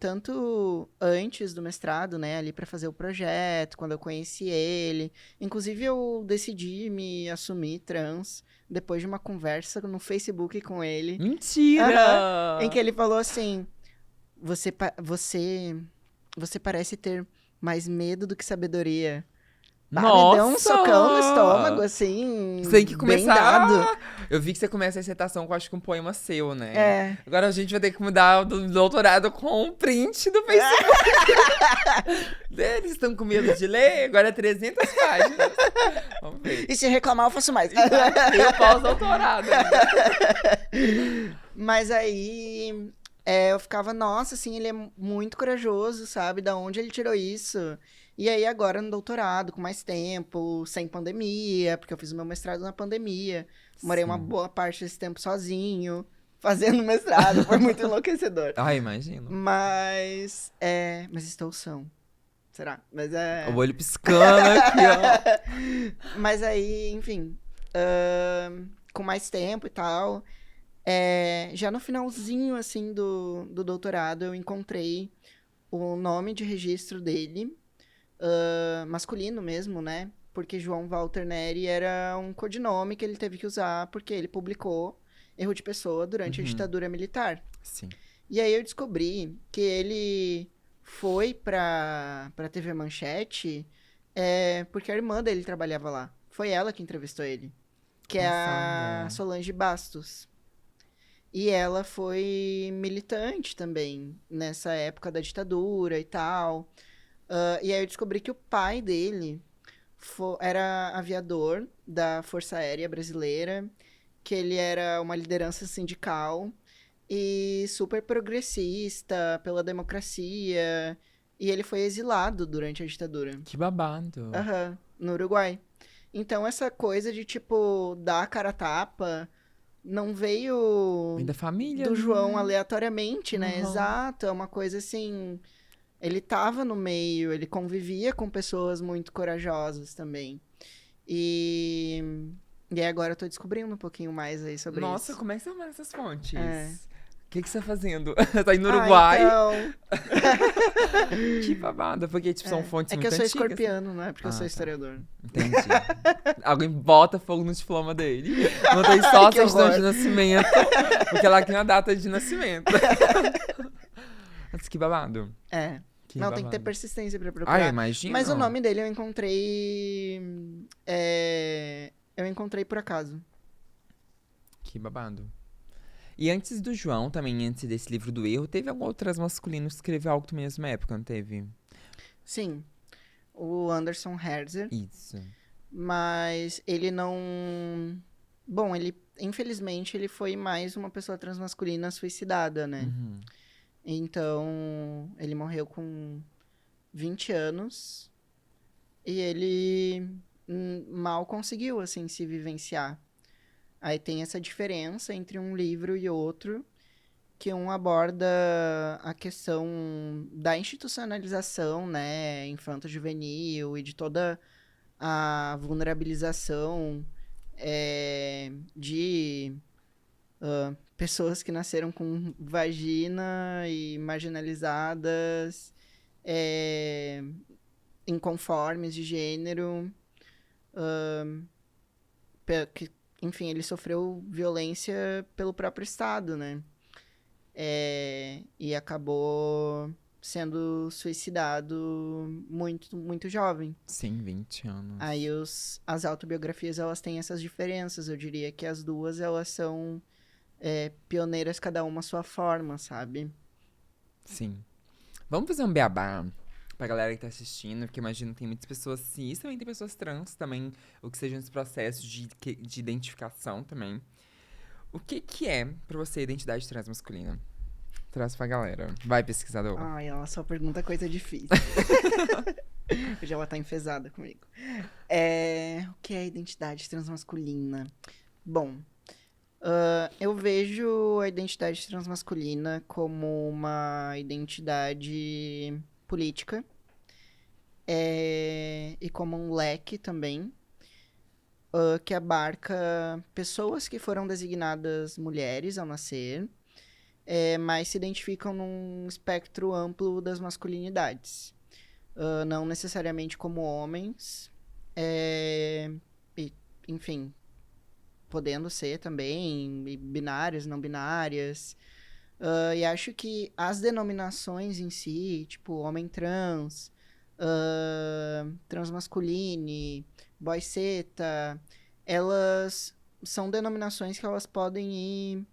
S2: tanto antes do mestrado, né, ali para fazer o projeto, quando eu conheci ele. Inclusive, eu decidi me assumir trans depois de uma conversa no Facebook com ele. Aham, em que
S1: Mentira!
S2: ele falou assim: você, você parece ter mais medo do que sabedoria. Bah, me deu um socão no estômago,
S1: Nossa! Você
S2: assim,
S1: tem que
S2: bem
S1: começar.
S2: dado.
S1: Eu vi que você começa a dissertação com, acho que um poema seu, né?
S2: É.
S1: Agora a gente vai ter que mudar do doutorado com um print do Facebook. Eles estão com medo de ler? Agora é 300 páginas. Vamos ver.
S2: E se reclamar, eu faço mais.
S1: Eu pós-doutorado ainda.
S2: Mas aí eu ficava, nossa, assim, ele é muito corajoso, sabe? Da onde ele tirou isso? E aí agora no doutorado, com mais tempo, sem pandemia, porque eu fiz o meu mestrado na pandemia. Morei uma
S1: Sim.
S2: boa parte desse tempo sozinho, fazendo mestrado, foi muito enlouquecedor.
S1: Ah, imagino.
S2: Mas estou são. Será? Mas
S1: O olho piscando aqui, ó.
S2: Mas aí, enfim, com mais tempo e tal, já no finalzinho, assim, do doutorado, eu encontrei o nome de registro dele, masculino mesmo, né? Porque João Walter Neri era um codinome que ele teve que usar porque ele publicou Erro de Pessoa durante a ditadura militar.
S1: Sim.
S2: E aí eu descobri que ele foi pra TV Manchete porque a irmã dele trabalhava lá. Foi ela que entrevistou ele. Que é a
S1: Passada.
S2: Solange Bastos. E ela foi militante também nessa época da ditadura e tal. E aí eu descobri que o pai dele era aviador da Força Aérea Brasileira, que ele era uma liderança sindical e super progressista pela democracia. E ele foi exilado durante a ditadura.
S1: Que babado.
S2: Aham, no Uruguai. Então essa coisa de, tipo, dar a cara a tapa não veio
S1: Vem da família,
S2: do João
S1: né?
S2: aleatoriamente, né?
S1: Uhum.
S2: Exato, é uma coisa assim. Ele tava no meio, ele convivia com pessoas muito corajosas também. E, e aí agora eu tô descobrindo um pouquinho mais aí sobre
S1: Nossa,
S2: isso.
S1: como é que você arruma essas
S2: É.
S1: fontes? O que você tá fazendo? Tá aí no
S2: Ah,
S1: Uruguai?
S2: então.
S1: Que babado, porque tipo, são fontes
S2: É que
S1: muito
S2: eu sou
S1: antigas.
S2: escorpiano, não é porque eu sou
S1: Ah, tá.
S2: historiador.
S1: Entendi. Alguém bota fogo no diploma dele. Não tem só a
S2: Que
S1: certidão
S2: horror.
S1: de nascimento, porque lá tem a data de nascimento. Mas que babado.
S2: É.
S1: Que
S2: Não, tem que ter
S1: babado.
S2: persistência pra
S1: Ah, eu
S2: procurar.
S1: imagino.
S2: Mas o nome dele eu encontrei. Eu encontrei por acaso.
S1: Que babado. E antes do João, também antes desse livro do erro, teve algum outro trans masculino que escreveu algo também na mesma época, não teve?
S2: Sim, o Anderson Herzer.
S1: Isso.
S2: Mas ele não. Bom, infelizmente, ele foi mais uma pessoa transmasculina suicidada, né?
S1: Uhum.
S2: Então, ele morreu com 20 anos e ele mal conseguiu, assim, se vivenciar. Aí tem essa diferença entre um livro e outro, que um aborda a questão da institucionalização, né, infanto-juvenil e de toda a vulnerabilização de pessoas que nasceram com vagina e marginalizadas, inconformes de gênero, que, enfim, ele sofreu violência pelo próprio Estado, né? E acabou sendo suicidado muito, muito jovem.
S1: Sim, 20 anos.
S2: Aí as autobiografias, elas têm essas diferenças. Eu diria que as duas, elas são pioneiras, cada uma à sua forma, sabe?
S1: Sim. Vamos fazer um beabá pra galera que tá assistindo, porque imagino que tem muitas pessoas cis, também tem pessoas trans também, o que sejam esse processo de identificação também. O que que é pra você identidade transmasculina? Traz pra galera. Vai, pesquisador.
S2: Ai, ela só pergunta coisa difícil. Hoje ela tá enfesada comigo. O que é identidade transmasculina? Bom, eu vejo a identidade transmasculina como uma identidade política e como um leque também, que abarca pessoas que foram designadas mulheres ao nascer, mas se identificam num espectro amplo das masculinidades. Não necessariamente como homens, e, enfim, podendo ser também, e binárias, não binárias. E acho que as denominações em si, tipo homem trans, transmasculine, boiceta, elas são denominações que elas podem ir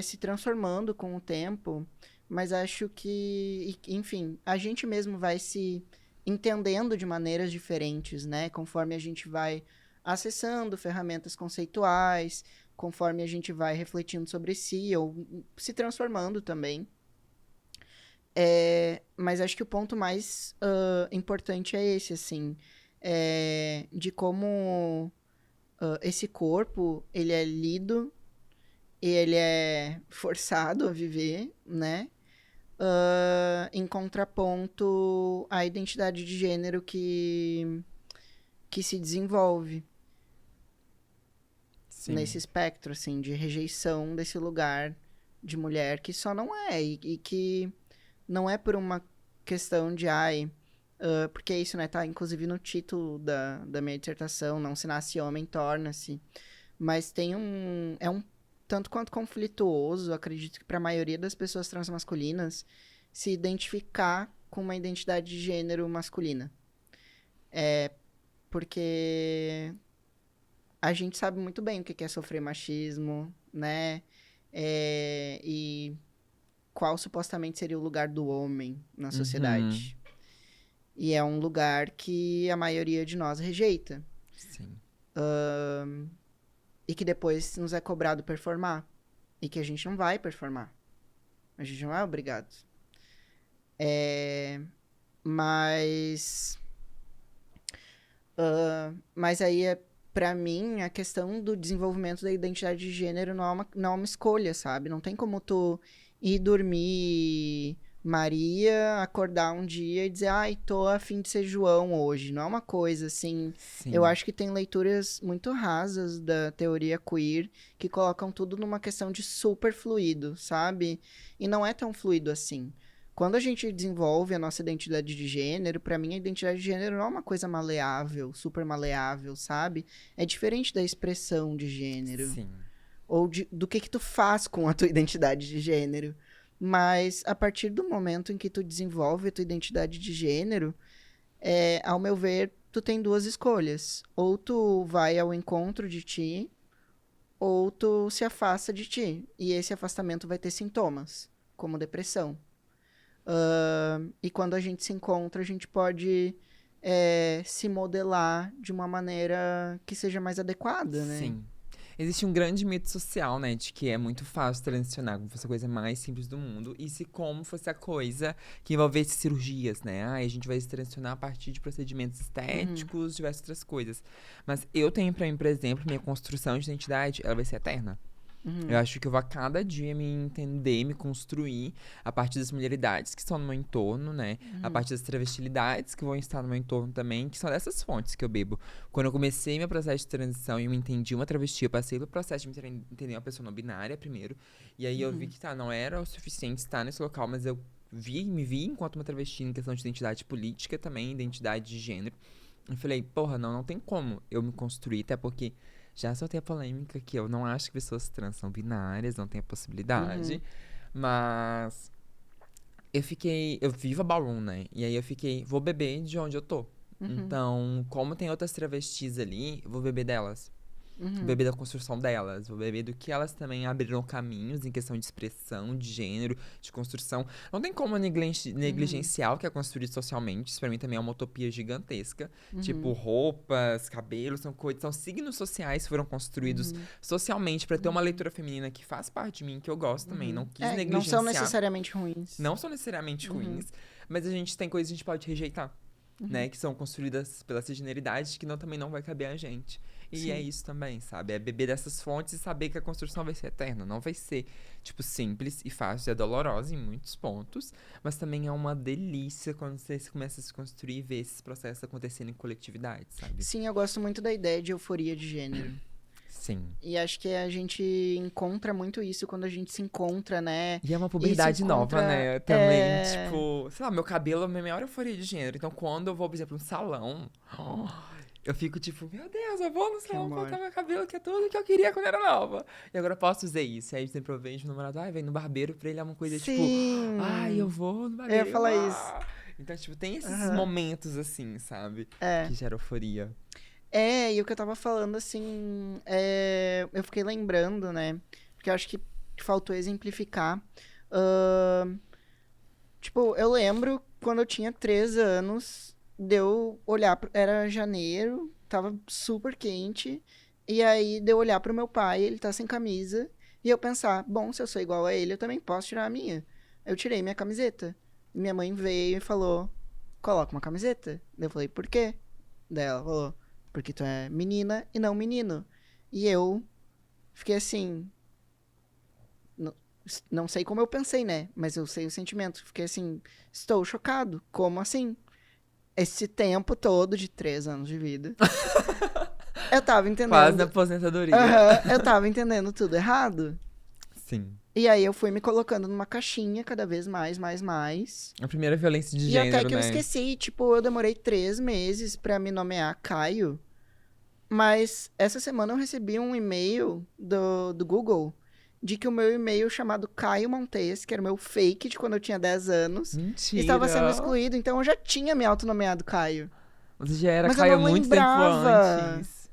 S2: se transformando com o tempo, mas acho que, enfim, a gente mesmo vai se entendendo de maneiras diferentes, né? Conforme a gente vai acessando ferramentas conceituais, conforme a gente vai refletindo sobre si ou se transformando também. Mas acho que o ponto mais importante é esse, assim, de como esse corpo, ele é lido e ele é forçado a viver, né? Em contraponto à identidade de gênero que se desenvolve
S1: Sim.
S2: nesse espectro, assim, de rejeição desse lugar de mulher que só não é, e que não é por uma questão de, porque isso, né, tá inclusive no título da minha dissertação, não se nasce homem, torna-se, mas é um tanto quanto conflituoso, acredito que para a maioria das pessoas transmasculinas, se identificar com uma identidade de gênero masculina. Porque a gente sabe muito bem o que é sofrer machismo, né? E qual supostamente seria o lugar do homem na sociedade. E é um lugar que a maioria de nós rejeita.
S1: Sim.
S2: E que depois nos é cobrado performar. E que a gente não vai performar. A gente não é obrigado. Mas aí, pra mim, a questão do desenvolvimento da identidade de gênero não é uma escolha, sabe? Não tem como tu ir dormir Maria, acordar um dia e dizer, tô a fim de ser João hoje. Não é uma coisa assim.
S1: Sim.
S2: Eu acho que tem leituras muito rasas da teoria queer que colocam tudo numa questão de super fluido, sabe? E não é tão fluido assim. Quando a gente desenvolve a nossa identidade de gênero, pra mim a identidade de gênero não é uma coisa maleável, super maleável, sabe? É diferente da expressão de gênero.
S1: Sim.
S2: Ou do que tu faz com a tua identidade de gênero. Mas a partir do momento em que tu desenvolve a tua identidade de gênero, ao meu ver, tu tem duas escolhas. Ou tu vai ao encontro de ti, ou tu se afasta de ti. E esse afastamento vai ter sintomas, como depressão. E quando a gente se encontra, a gente pode se modelar de uma maneira que seja mais adequada, né?
S1: Sim. Existe um grande mito social, né, de que é muito fácil transicionar, como fosse a coisa mais simples do mundo, e se como fosse a coisa que envolvesse cirurgias, né? A gente vai se transicionar a partir de procedimentos estéticos, diversas outras coisas. Mas eu tenho pra mim, por exemplo, minha construção de identidade, ela vai ser eterna. Eu acho que eu vou a cada dia me entender, me construir a partir das mulheridades que estão no meu entorno, né? A partir das travestilidades que vão estar no meu entorno também, que são dessas fontes que eu bebo. Quando eu comecei meu processo de transição e eu me entendi uma travesti, eu passei pelo processo de me entender uma pessoa não binária primeiro. E aí eu vi que, não era o suficiente estar nesse local, mas eu me vi enquanto uma travesti em questão de identidade política também, identidade de gênero. Eu falei, porra, não tem como eu me construir, até porque já soltei a polêmica que eu não acho que pessoas trans são binárias, não tem a possibilidade. Mas eu vivo a ballroom, né? E aí eu fiquei, vou beber de onde eu tô. Então, como tem outras travestis ali, eu vou beber delas. Vou beber da construção delas, vou beber do que elas também abriram caminhos em questão de expressão, de gênero, de construção. Não tem como negligenciar o que é construído socialmente. Isso pra mim também é uma utopia gigantesca. Tipo, roupas, cabelos, são coisas, são signos sociais que foram construídos socialmente pra ter uma leitura feminina que faz parte de mim, que eu gosto também. Não quis
S2: Não são
S1: negligenciar.
S2: necessariamente ruins.
S1: Não são necessariamente ruins, mas a gente tem coisas que a gente pode rejeitar. Né, que são construídas pela cisgeneridade, que também não vai caber a gente. E
S2: Sim.
S1: é isso também, sabe? É beber dessas fontes e saber que a construção vai ser eterna. Não vai ser, tipo, simples e fácil. É dolorosa em muitos pontos, mas também é uma delícia quando você começa a se construir e ver esses processos acontecendo em coletividade, sabe?
S2: Sim, eu gosto muito da ideia de euforia de gênero.
S1: Sim.
S2: E acho que a gente encontra muito isso quando a gente se encontra, né?
S1: E é uma puberdade nova, né? Também, tipo... Sei lá, meu cabelo é a minha maior euforia de gênero. Então, quando eu vou, por exemplo, num salão... Eu fico tipo, meu Deus, eu vou no salão cortar meu cabelo, que é tudo que eu queria quando era nova. E agora eu posso fazer isso. E aí sempre eu vejo o namorado, vem no barbeiro, pra ele é uma coisa tipo... Ai, eu vou no barbeiro.
S2: Eu ia falar isso.
S1: Então, tipo, tem esses momentos assim, sabe? Que gera euforia.
S2: E o que eu tava falando, assim, eu fiquei lembrando, né? Porque eu acho que faltou exemplificar. Tipo, eu lembro quando eu tinha 3 anos, de eu olhar, era janeiro, tava super quente, e aí de eu olhar pro meu pai, ele tá sem camisa, e eu pensar, bom, se eu sou igual a ele, eu também posso tirar a minha. Eu tirei minha camiseta. Minha mãe veio e falou, coloca uma camiseta. Daí eu falei, por quê? Daí ela falou, porque tu é menina e não menino. E eu fiquei assim... Não sei como eu pensei, né? Mas eu sei o sentimento. Fiquei assim, estou chocado. Como assim? Esse tempo todo de 3 anos de vida... eu tava entendendo...
S1: Quase na aposentadoria.
S2: Eu tava entendendo tudo errado.
S1: Sim.
S2: E aí eu fui me colocando numa caixinha cada vez mais.
S1: A primeira violência de
S2: e
S1: gênero,
S2: até que
S1: né?
S2: eu esqueci, tipo, eu demorei 3 meses pra me nomear Caio. Mas essa semana eu recebi um e-mail do Google de que o meu e-mail chamado Caio Montes, que era o meu fake de quando eu tinha 10 anos,
S1: Mentira!
S2: estava sendo excluído. Então eu já tinha me autonomeado Caio.
S1: Você já era
S2: Mas
S1: Caio
S2: eu não
S1: muito tempo
S2: lembrava.
S1: antes.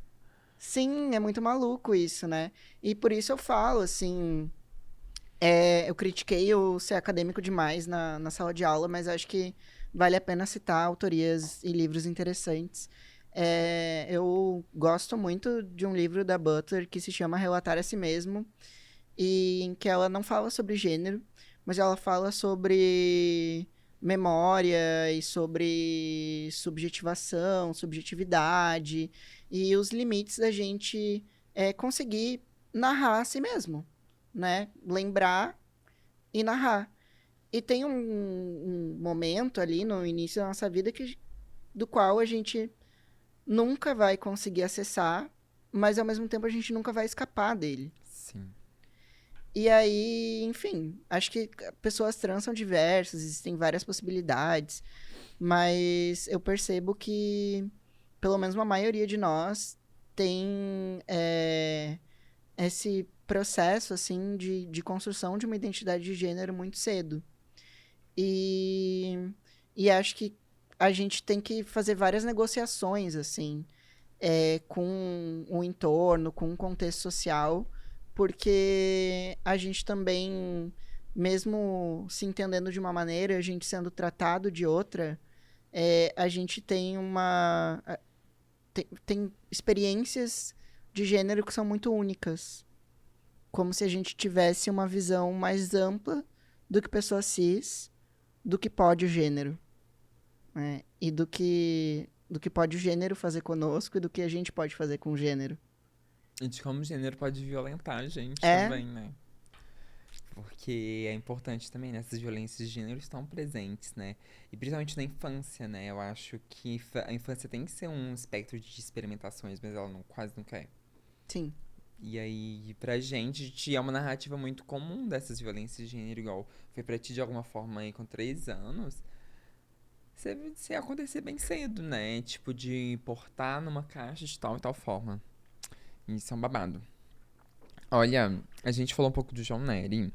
S2: Sim, é muito maluco isso, né? E por isso eu falo, assim... eu critiquei o ser acadêmico demais na sala de aula, mas acho que vale a pena citar autorias e livros interessantes. Eu gosto muito de um livro da Butler que se chama Relatar a Si Mesmo, e em que ela não fala sobre gênero, mas ela fala sobre memória e sobre subjetivação, subjetividade e os limites da gente conseguir narrar a si mesmo, né? Lembrar e narrar. E tem um momento ali no início da nossa vida do qual a gente nunca vai conseguir acessar, mas ao mesmo tempo a gente nunca vai escapar dele.
S1: Sim.
S2: E aí, enfim, acho que pessoas trans são diversas, existem várias possibilidades, mas eu percebo que pelo menos uma maioria de nós tem esse processo, assim, de construção de uma identidade de gênero muito cedo. E acho que a gente tem que fazer várias negociações, assim, com o entorno, com o contexto social, porque a gente também, mesmo se entendendo de uma maneira, a gente sendo tratado de outra, a gente tem tem experiências de gênero que são muito únicas. Como se a gente tivesse uma visão mais ampla do que pessoa cis, do que pode o gênero. Né? E do que pode o gênero fazer conosco e do que a gente pode fazer com o gênero.
S1: E de como o gênero pode violentar a gente também, né? Porque é importante também, né? Essas violências de gênero estão presentes, né? E principalmente na infância, né? Eu acho que a infância tem que ser um espectro de experimentações, mas ela quase nunca é.
S2: Sim.
S1: E aí, pra gente é uma narrativa muito comum dessas violências de gênero, igual foi pra ti de alguma forma aí com 3 anos. Você ia acontecer bem cedo, né? Tipo, de portar numa caixa de tal e tal forma. Isso é um babado. Olha, a gente falou um pouco do João Nery,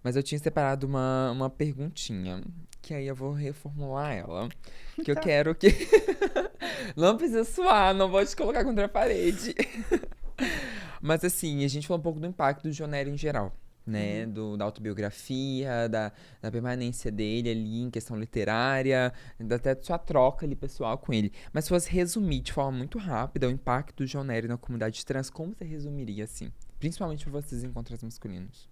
S1: mas eu tinha separado uma perguntinha, que aí eu vou reformular ela. Que eu quero que... Não precisa suar, não vou te colocar contra a parede. Mas assim, a gente falou um pouco do impacto do John Nery em geral, né?
S2: Uhum.
S1: Da autobiografia, da permanência dele ali em questão literária, até de sua troca ali pessoal com ele. Mas se fosse resumir de forma muito rápida o impacto do John Nery na comunidade trans, como você resumiria assim? Principalmente para vocês encontros masculinos.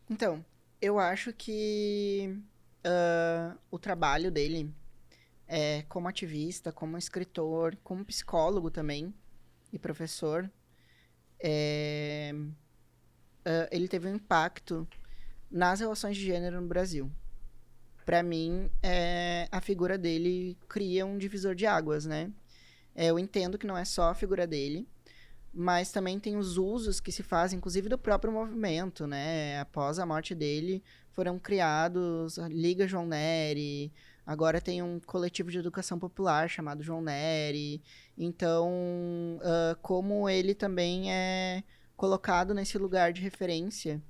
S2: Então, eu acho que o trabalho dele, como ativista, como escritor, como psicólogo também e professor, ele teve um impacto nas relações de gênero no Brasil. Pra mim, a figura dele cria um divisor de águas, né? Eu entendo que não é só a figura dele, mas também tem os usos que se fazem, inclusive do próprio movimento, né? Após a morte dele, foram criados a Liga João Nery, agora tem um coletivo de educação popular chamado João Nery. Então, como ele também é colocado nesse lugar de referência,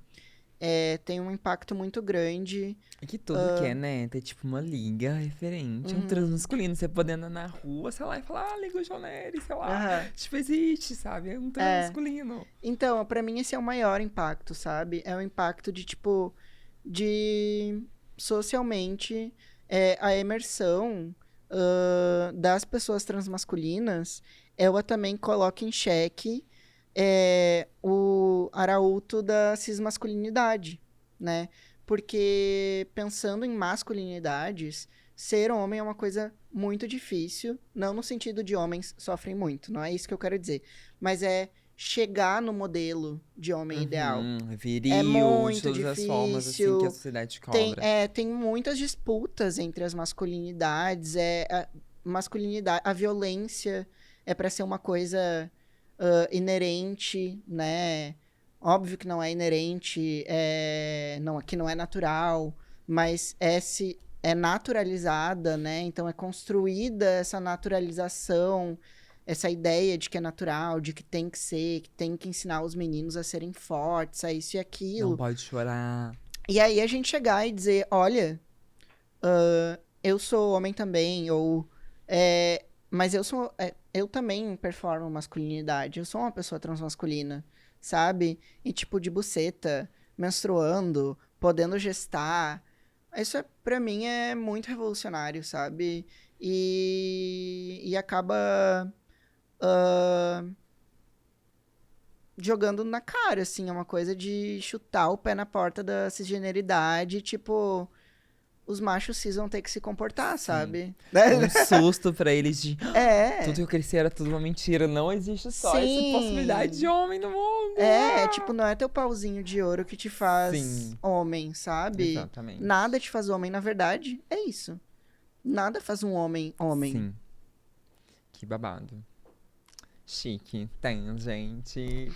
S2: tem um impacto muito grande.
S1: É que tudo quer, né? Ter tipo uma liga referente, um trans
S2: Uhum,
S1: masculino. Você poder andar na rua, sei lá, e falar, Liga o John Nery, sei lá.
S2: aham.
S1: Tipo, existe, sabe? É um trans
S2: É.
S1: masculino.
S2: Então, pra mim esse é o maior impacto, sabe? É o impacto de, tipo, de socialmente, a imersão das pessoas transmasculinas, ela também coloca em xeque o arauto da cismasculinidade, né? Porque pensando em masculinidades, ser homem é uma coisa muito difícil, não no sentido de homens sofrem muito, não é isso que eu quero dizer, mas é chegar no modelo de homem ideal. É
S1: Viril, de
S2: muito
S1: todas as formas, assim, que a
S2: difícil.
S1: sociedade
S2: Tem,
S1: cobra.
S2: tem muitas disputas entre as masculinidades. A masculinidade, a violência é para ser uma coisa inerente, né? Óbvio que não é inerente, não, que não é natural, mas é naturalizada, né? Então é construída essa naturalização, essa ideia de que é natural, de que tem que ser, que tem que ensinar os meninos a serem fortes, a isso e
S1: Não
S2: aquilo.
S1: pode chorar.
S2: E aí a gente chegar e dizer, olha, eu sou homem também, ou mas eu também performo masculinidade, eu sou uma pessoa transmasculina, sabe? E tipo de buceta, menstruando, podendo gestar. Isso pra mim é muito revolucionário, sabe? E acaba jogando na cara, assim, é uma coisa de chutar o pé na porta da cisgeneridade, tipo, os machos cis vão ter que se comportar,
S1: Sim.
S2: sabe?
S1: Um susto pra eles de tudo que
S2: É,
S1: eu cresci era tudo uma mentira. Não existe só essa possibilidade de
S2: sim.
S1: homem no mundo.
S2: Tipo, não é teu pauzinho de ouro que te faz
S1: Sim,
S2: homem, sabe?
S1: exatamente.
S2: Nada te faz homem, na verdade, é isso. Nada faz um homem homem.
S1: Sim, que babado. Chique, tem, gente.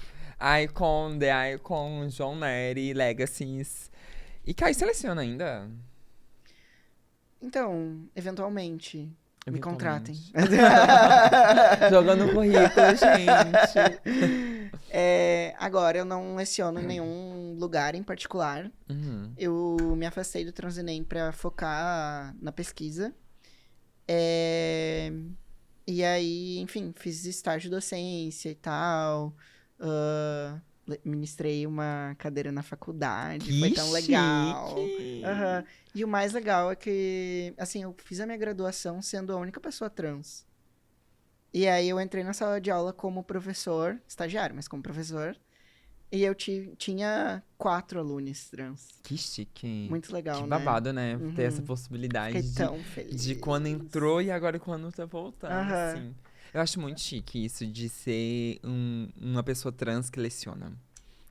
S1: Icon, The Icon, John Nery, Legacies. E Kai seleciona ainda,
S2: Então, eventualmente, me contratem.
S1: eventualmente. Jogando currículo, gente.
S2: Agora, eu não leciono em nenhum lugar em particular.
S1: Uhum.
S2: Eu me afastei do Transenem para focar na pesquisa. É, E aí, enfim, fiz estágio de docência e tal. Ministrei uma cadeira na faculdade, foi
S1: Que
S2: tão legal.
S1: chique!
S2: Aham. E o mais legal é que, assim, eu fiz a minha graduação sendo a única pessoa trans. E aí eu entrei na sala de aula como professor, estagiário, mas como professor. E eu tinha 4 alunos trans.
S1: Que chique.
S2: Muito
S1: Que
S2: legal, né?
S1: babado, né? Ter essa
S2: Uhum. Fiquei
S1: possibilidade
S2: tão
S1: de quando
S2: feliz.
S1: entrou e agora quando tá voltando,
S2: Aham.
S1: assim. Eu acho muito chique isso de ser uma pessoa trans que leciona.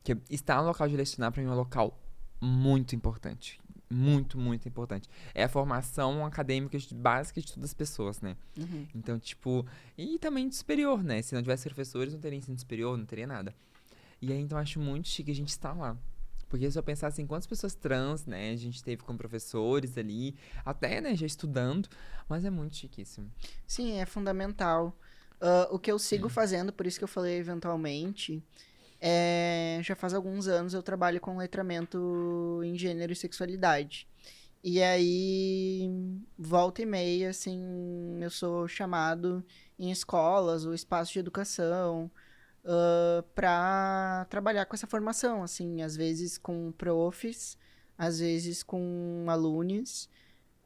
S1: Que estar no local de lecionar pra mim é um local muito importante. Muito, muito importante. É a formação acadêmica básica de todas as pessoas, né?
S2: Uhum.
S1: Então, tipo. E também de superior, né? Se não tivesse professores, não teria ensino superior, não teria nada. E aí, então, eu acho muito chique a gente estar lá. Porque se eu pensar assim, quantas pessoas trans, né, a gente teve como professores ali, até, né, já estudando, mas é muito chiquíssimo.
S2: Sim, é fundamental. O que eu sigo fazendo, por isso que eu falei eventualmente, já faz alguns anos eu trabalho com letramento em gênero e sexualidade. E aí, volta e meia, assim, eu sou chamado em escolas ou espaços de educação para trabalhar com essa formação, assim, às vezes com profs, às vezes com alunos.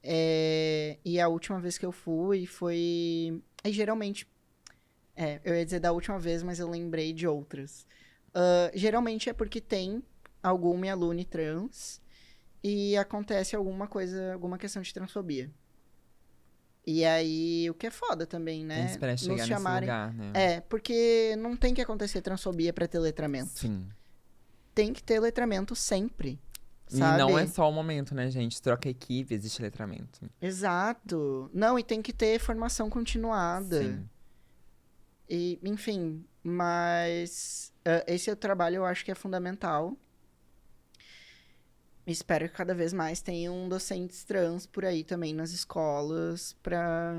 S2: E a última vez que eu fui foi. Aí geralmente. Eu ia dizer da última vez, mas eu lembrei de outras. Geralmente é porque tem alguma alune trans e acontece alguma coisa, alguma questão de transfobia. E aí, o que é foda também,
S1: Tem
S2: né?
S1: esperar
S2: Nos
S1: chegar nesse
S2: chamarem.
S1: lugar, né?
S2: Porque não tem que acontecer transfobia pra ter letramento.
S1: Sim.
S2: Tem que ter letramento sempre,
S1: E não é
S2: sabe?
S1: só o momento, né, gente? Troca equipe, existe letramento.
S2: Exato. Não, e tem que ter formação continuada.
S1: Sim.
S2: E, enfim, mas esse trabalho eu acho que é fundamental. Espero que cada vez mais tenham docentes trans por aí também nas escolas pra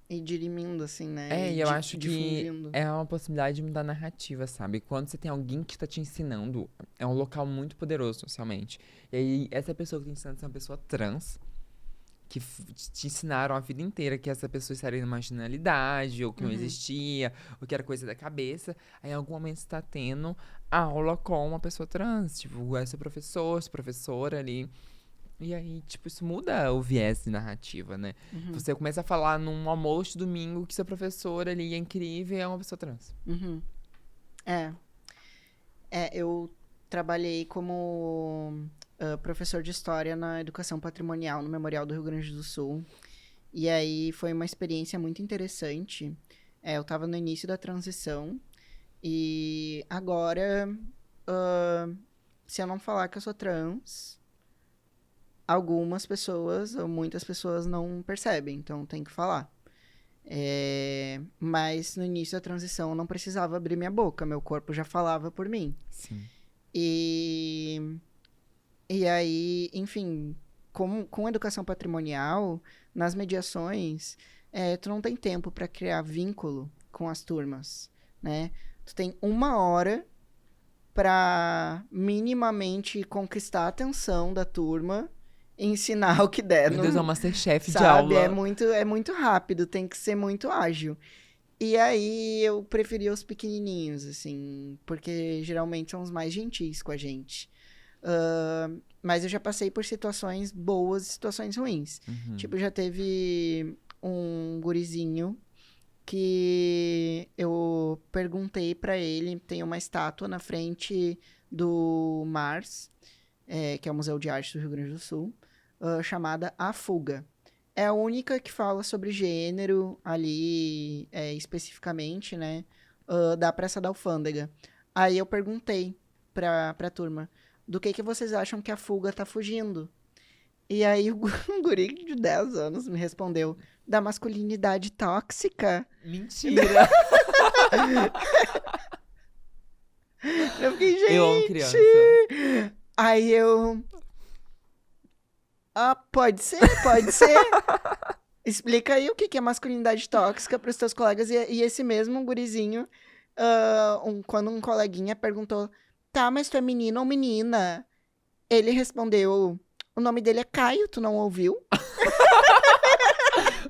S2: ir dirimindo, assim, né?
S1: E eu acho que
S2: Difundindo.
S1: é uma possibilidade de mudar a narrativa, sabe? Quando você tem alguém que tá te ensinando, é um local muito poderoso socialmente. E aí, essa pessoa que tá te ensinando é uma pessoa trans, que te ensinaram a vida inteira que essa pessoa estaria numa marginalidade, ou que não
S2: Uhum,
S1: existia, ou que era coisa da cabeça. Aí, em algum momento, você tá tendo aula com uma pessoa trans, tipo, essa professora ali. E aí, tipo, isso muda o viés de narrativa, né?
S2: uhum,
S1: Você começa a falar num almoço de domingo que seu professor ali é incrível e é uma pessoa trans.
S2: uhum. É, eu trabalhei como professor de história na educação patrimonial no Memorial do Rio Grande do Sul. E aí foi uma experiência muito interessante. Eu estava no início da transição e agora, se eu não falar que eu sou trans, algumas pessoas ou muitas pessoas não percebem, então tem que falar. Mas no início da transição eu não precisava abrir minha boca, meu corpo já falava por mim.
S1: Sim.
S2: E, e aí, enfim, com educação patrimonial, nas mediações, tu não tem tempo para criar vínculo com as turmas, né? Tu tem 1 hora para minimamente conquistar a atenção da turma e ensinar o que der.
S1: Meu Deus, é
S2: Não,
S1: o Masterchef de
S2: sabe?
S1: aula.
S2: É muito rápido, tem que ser muito ágil. E aí eu preferia os pequenininhos, assim, porque geralmente são os mais gentis com a gente. Mas eu já passei por situações boas e situações ruins.
S1: Uhum.
S2: Tipo, já teve um gurizinho que eu perguntei pra ele, tem uma estátua na frente do Mars, que é o Museu de Arte do Rio Grande do Sul, chamada A Fuga. É a única que fala sobre gênero ali, especificamente, né, da Praça da Alfândega. Aí eu perguntei pra turma, do que vocês acham que a fuga tá fugindo? E aí um guri de 10 anos me respondeu, da masculinidade tóxica.
S1: Mentira!
S2: Eu fiquei,
S1: Eu amo
S2: gente!
S1: criança.
S2: Aí eu... pode ser, pode ser. Explica aí o que é masculinidade tóxica para os teus colegas. E esse mesmo gurizinho, quando um coleguinha perguntou, tá, mas tu é menino ou menina? Ele respondeu, o nome dele é Caio, tu não ouviu?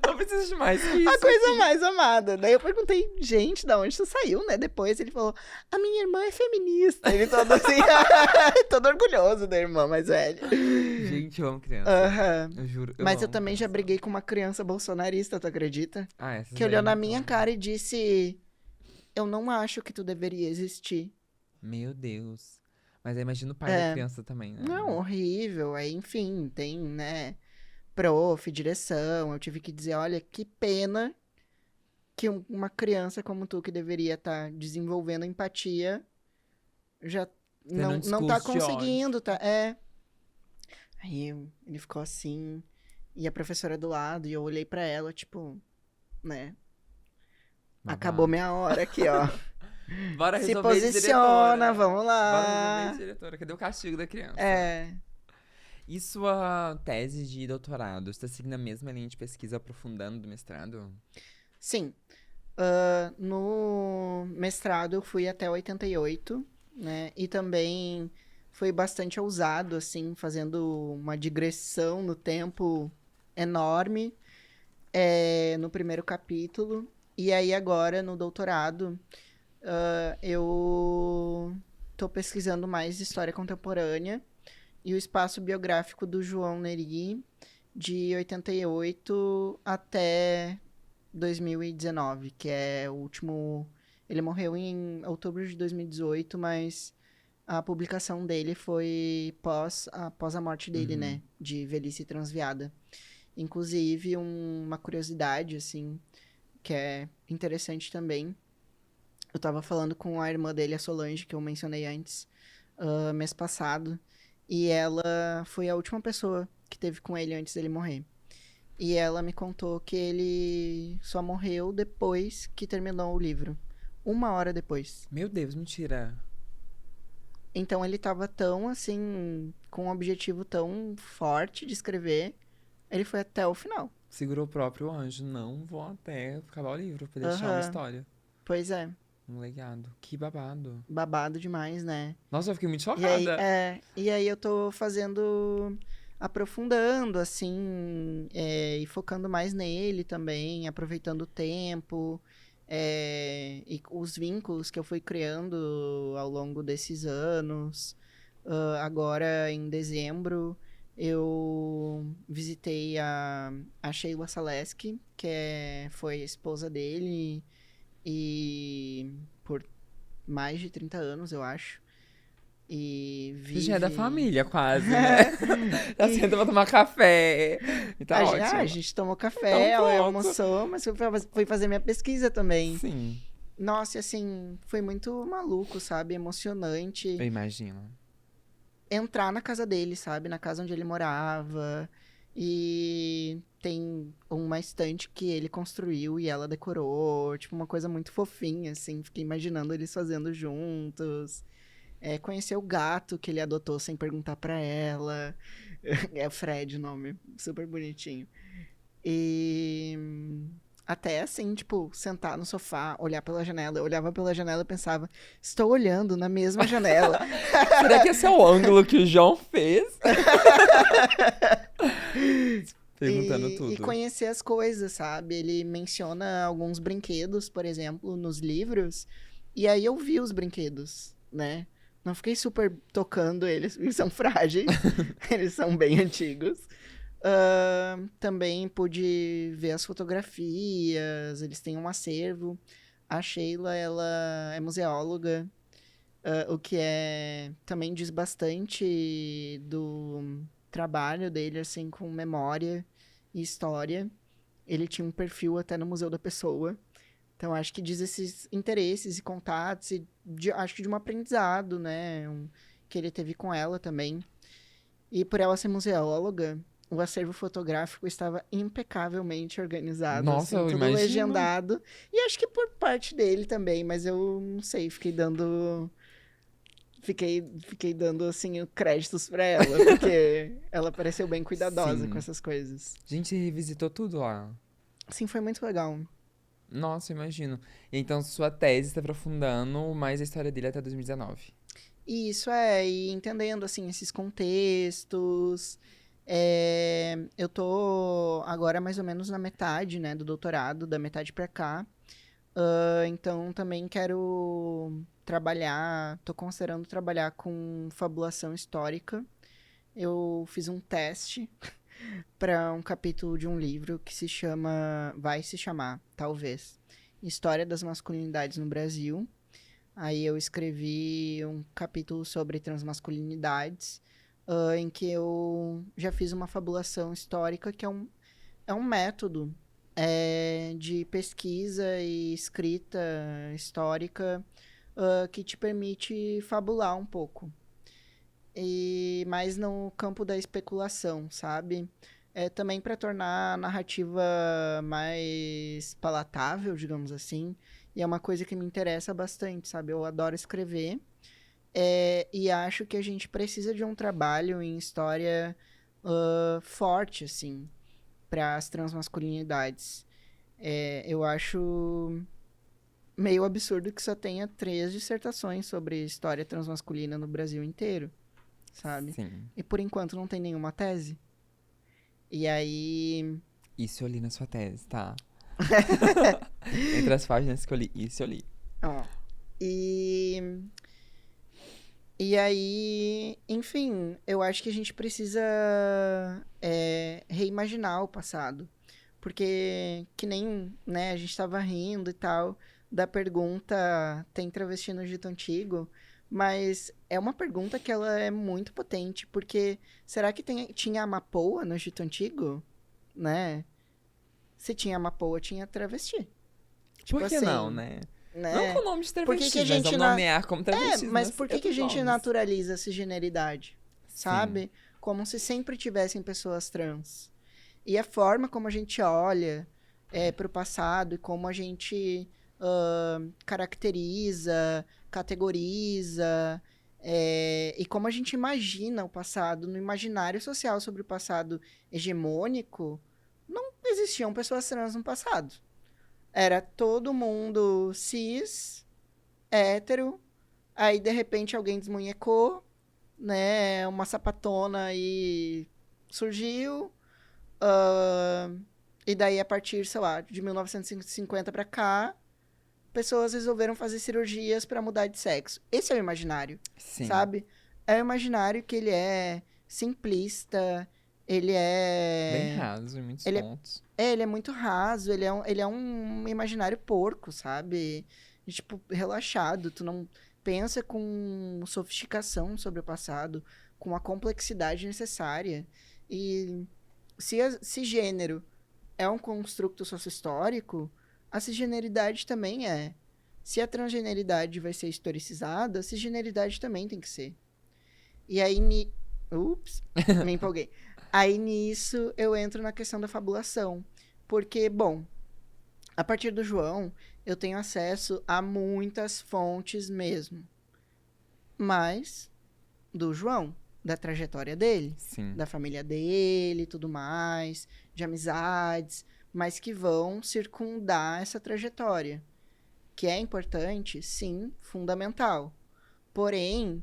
S1: Não preciso de mais que
S2: A
S1: isso
S2: coisa
S1: aqui.
S2: mais amada. Daí eu perguntei, gente, da onde isso saiu, né? Depois ele falou, a minha irmã é feminista. Ele todo assim, todo orgulhoso da irmã mais velha.
S1: Gente, eu amo criança.
S2: Aham.
S1: Eu juro, eu
S2: Mas eu
S1: amo
S2: também já
S1: criança.
S2: briguei com uma criança bolsonarista, tu acredita?
S1: Essas
S2: Que
S1: aí
S2: olhou na
S1: não
S2: minha
S1: são.
S2: cara e disse, eu não acho que tu deveria existir.
S1: Meu Deus. Mas aí imagina o pai da
S2: É,
S1: criança também, né?
S2: não, horrível. Aí, enfim, tem, né, prof, direção. Eu tive que dizer, olha, que pena que uma criança como tu, que deveria estar desenvolvendo empatia, já
S1: Tendo um
S2: não tá
S1: discurso de ódio.
S2: conseguindo, tá? Aí ele ficou assim, e a professora do lado, e eu olhei pra ela, tipo, né? Acabou
S1: Babado.
S2: minha hora aqui, ó.
S1: Bora
S2: Se
S1: resolver isso,
S2: posiciona,
S1: diretora.
S2: vamos
S1: Bora resolver isso,
S2: lá.
S1: diretora. Cadê o castigo da criança?
S2: É,
S1: E sua tese de doutorado? Você tá seguindo a mesma linha de pesquisa aprofundando do mestrado?
S2: sim. No mestrado eu fui até 88, né? E também foi bastante ousado, assim, fazendo uma digressão no tempo enorme, no primeiro capítulo. E aí agora, no doutorado, Eu tô pesquisando mais história contemporânea e o espaço biográfico do João Neri, de 88 até 2019, que é o último. Ele morreu em outubro de 2018, mas a publicação dele foi após a morte dele,
S1: Uhum.
S2: né? De velhice transviada. Inclusive, uma curiosidade, assim, que é interessante também. Eu tava falando com a irmã dele, a Solange, que eu mencionei antes, mês passado, e ela foi a última pessoa que teve com ele antes dele morrer. E ela me contou que ele só morreu depois que terminou o livro. 1 hora depois.
S1: Meu Deus, mentira.
S2: Então ele tava tão, assim, com um objetivo tão forte de escrever, ele foi até o final.
S1: Segurou o próprio anjo. Não vou até acabar o livro pra deixar uma
S2: Aham,
S1: história.
S2: pois é.
S1: Um legado. Que babado.
S2: Babado demais, né?
S1: Nossa, eu fiquei muito
S2: E aí,
S1: chocada.
S2: eu tô aprofundando, assim, e focando mais nele também, aproveitando o tempo, e os vínculos que eu fui criando ao longo desses anos. Agora, em dezembro, eu visitei a Sheila Saleski, foi a esposa dele, e por mais de 30 anos, eu acho. E
S1: Você já é da
S2: vive.
S1: família, quase, né? Já
S2: E
S1: senta pra tomar café. E tá
S2: a
S1: ótimo.
S2: gente tomou
S1: Então
S2: café, ela
S1: pronto.
S2: almoçou, mas eu fui fazer minha pesquisa também.
S1: Sim,
S2: Nossa, e assim, foi muito maluco, sabe?
S1: eu
S2: Emocionante
S1: imagino.
S2: entrar na casa dele, sabe? Na casa onde ele morava. E tem uma estante que ele construiu e ela decorou. Tipo, uma coisa muito fofinha, assim. Fiquei imaginando eles fazendo juntos. Conhecer o gato que ele adotou sem perguntar pra ela. É Fred o nome, super bonitinho. E até assim, tipo, sentar no sofá, olhar pela janela. Eu olhava pela janela e pensava, estou olhando na mesma janela.
S1: Será que esse é o ângulo que o João fez? Perguntando
S2: E
S1: tudo.
S2: conhecer as coisas, sabe? Ele menciona alguns brinquedos, por exemplo, nos livros. E aí eu vi os brinquedos, né? Não fiquei super tocando eles, porque são frágeis. Eles são bem antigos. Também pude ver as fotografias, eles têm um acervo. A Sheila, ela é museóloga, o que também diz bastante do trabalho dele, assim, com memória e história. Ele tinha um perfil até no Museu da Pessoa. Então, acho que diz esses interesses e contatos, e acho que de um aprendizado, né? Que ele teve com ela também. E por ela ser museóloga, o acervo fotográfico estava impecavelmente organizado,
S1: Nossa,
S2: assim,
S1: eu
S2: tudo
S1: imagino.
S2: legendado. E acho que por parte dele também, mas eu não sei, fiquei dando, assim, créditos pra ela, porque ela pareceu bem cuidadosa com
S1: Sim.
S2: essas coisas.
S1: A gente revisitou tudo lá.
S2: Sim, foi muito legal.
S1: Nossa, eu imagino. Então, sua tese está aprofundando mais a história dele até 2019.
S2: E isso e entendendo, assim, esses contextos. Eu tô agora mais ou menos na metade, né, do doutorado, da metade pra cá. Então, também quero tô considerando trabalhar com fabulação histórica. Eu fiz um teste para um capítulo de um livro que vai se chamar, talvez, História das Masculinidades no Brasil. Aí eu escrevi um capítulo sobre transmasculinidades, em que eu já fiz uma fabulação histórica, que é um método de pesquisa e escrita histórica, que te permite fabular um pouco. E mais no campo da especulação, sabe? Também para tornar a narrativa mais palatável, digamos assim. E é uma coisa que me interessa bastante, sabe? Eu adoro escrever. E acho que a gente precisa de um trabalho em história forte, assim, para as transmasculinidades. Eu acho meio absurdo que só tenha 3 dissertações sobre história transmasculina no Brasil inteiro, sabe?
S1: Sim.
S2: E por enquanto não tem nenhuma tese. E aí.
S1: Isso eu li na sua tese, tá? Entre as páginas que eu li, isso eu li.
S2: Ó. E, e aí, enfim, eu acho que a gente precisa reimaginar o passado. Porque, que nem, né, a gente tava rindo e tal, da pergunta, tem travesti no Egito Antigo? Mas é uma pergunta que ela é muito potente, porque será que tinha Amapoa no Egito Antigo? Né? Se tinha Amapoa, tinha travesti. Tipo
S1: Por que não,
S2: assim,
S1: né? Não com
S2: né?
S1: o nome de
S2: Por que que
S1: travestis,
S2: a
S1: mas
S2: gente
S1: vamos nomear como travestis,
S2: mas
S1: mas
S2: por que que a
S1: outros
S2: gente
S1: nomes.
S2: naturaliza a cisgeneridade?
S1: Sim.
S2: Sabe? Como se sempre tivessem pessoas trans. E a forma como a gente olha para o passado e como a gente caracteriza, categoriza, e como a gente imagina o passado no imaginário social sobre o passado hegemônico, não existiam pessoas trans no passado. Era todo mundo cis, hétero, aí de repente alguém desmunhecou, né? Uma sapatona aí surgiu. E daí, a partir, sei lá, de 1950 pra cá, pessoas resolveram fazer cirurgias pra mudar de sexo. Esse é o imaginário,
S1: Sim.
S2: sabe? É o imaginário que ele é simplista, ele
S1: Bem
S2: é.
S1: raso em muitos
S2: Ele é,
S1: pontos.
S2: ele é muito raso, ele é um imaginário porco, sabe? E, tipo, relaxado. Tu não pensa com sofisticação sobre o passado, com a complexidade necessária. E se gênero é um construto sociohistórico, a cisgeneridade também é. Se a transgeneridade vai ser historicizada, a cisgeneridade também tem que ser. E aí, ups, me empolguei. Aí nisso eu entro na questão da fabulação. Porque, bom, a partir do João, eu tenho acesso a muitas fontes mesmo. Mas do João, da trajetória dele,
S1: Sim.
S2: da família dele e tudo mais, de amizades, mas que vão circundar essa trajetória. Que é importante, sim, fundamental. Porém,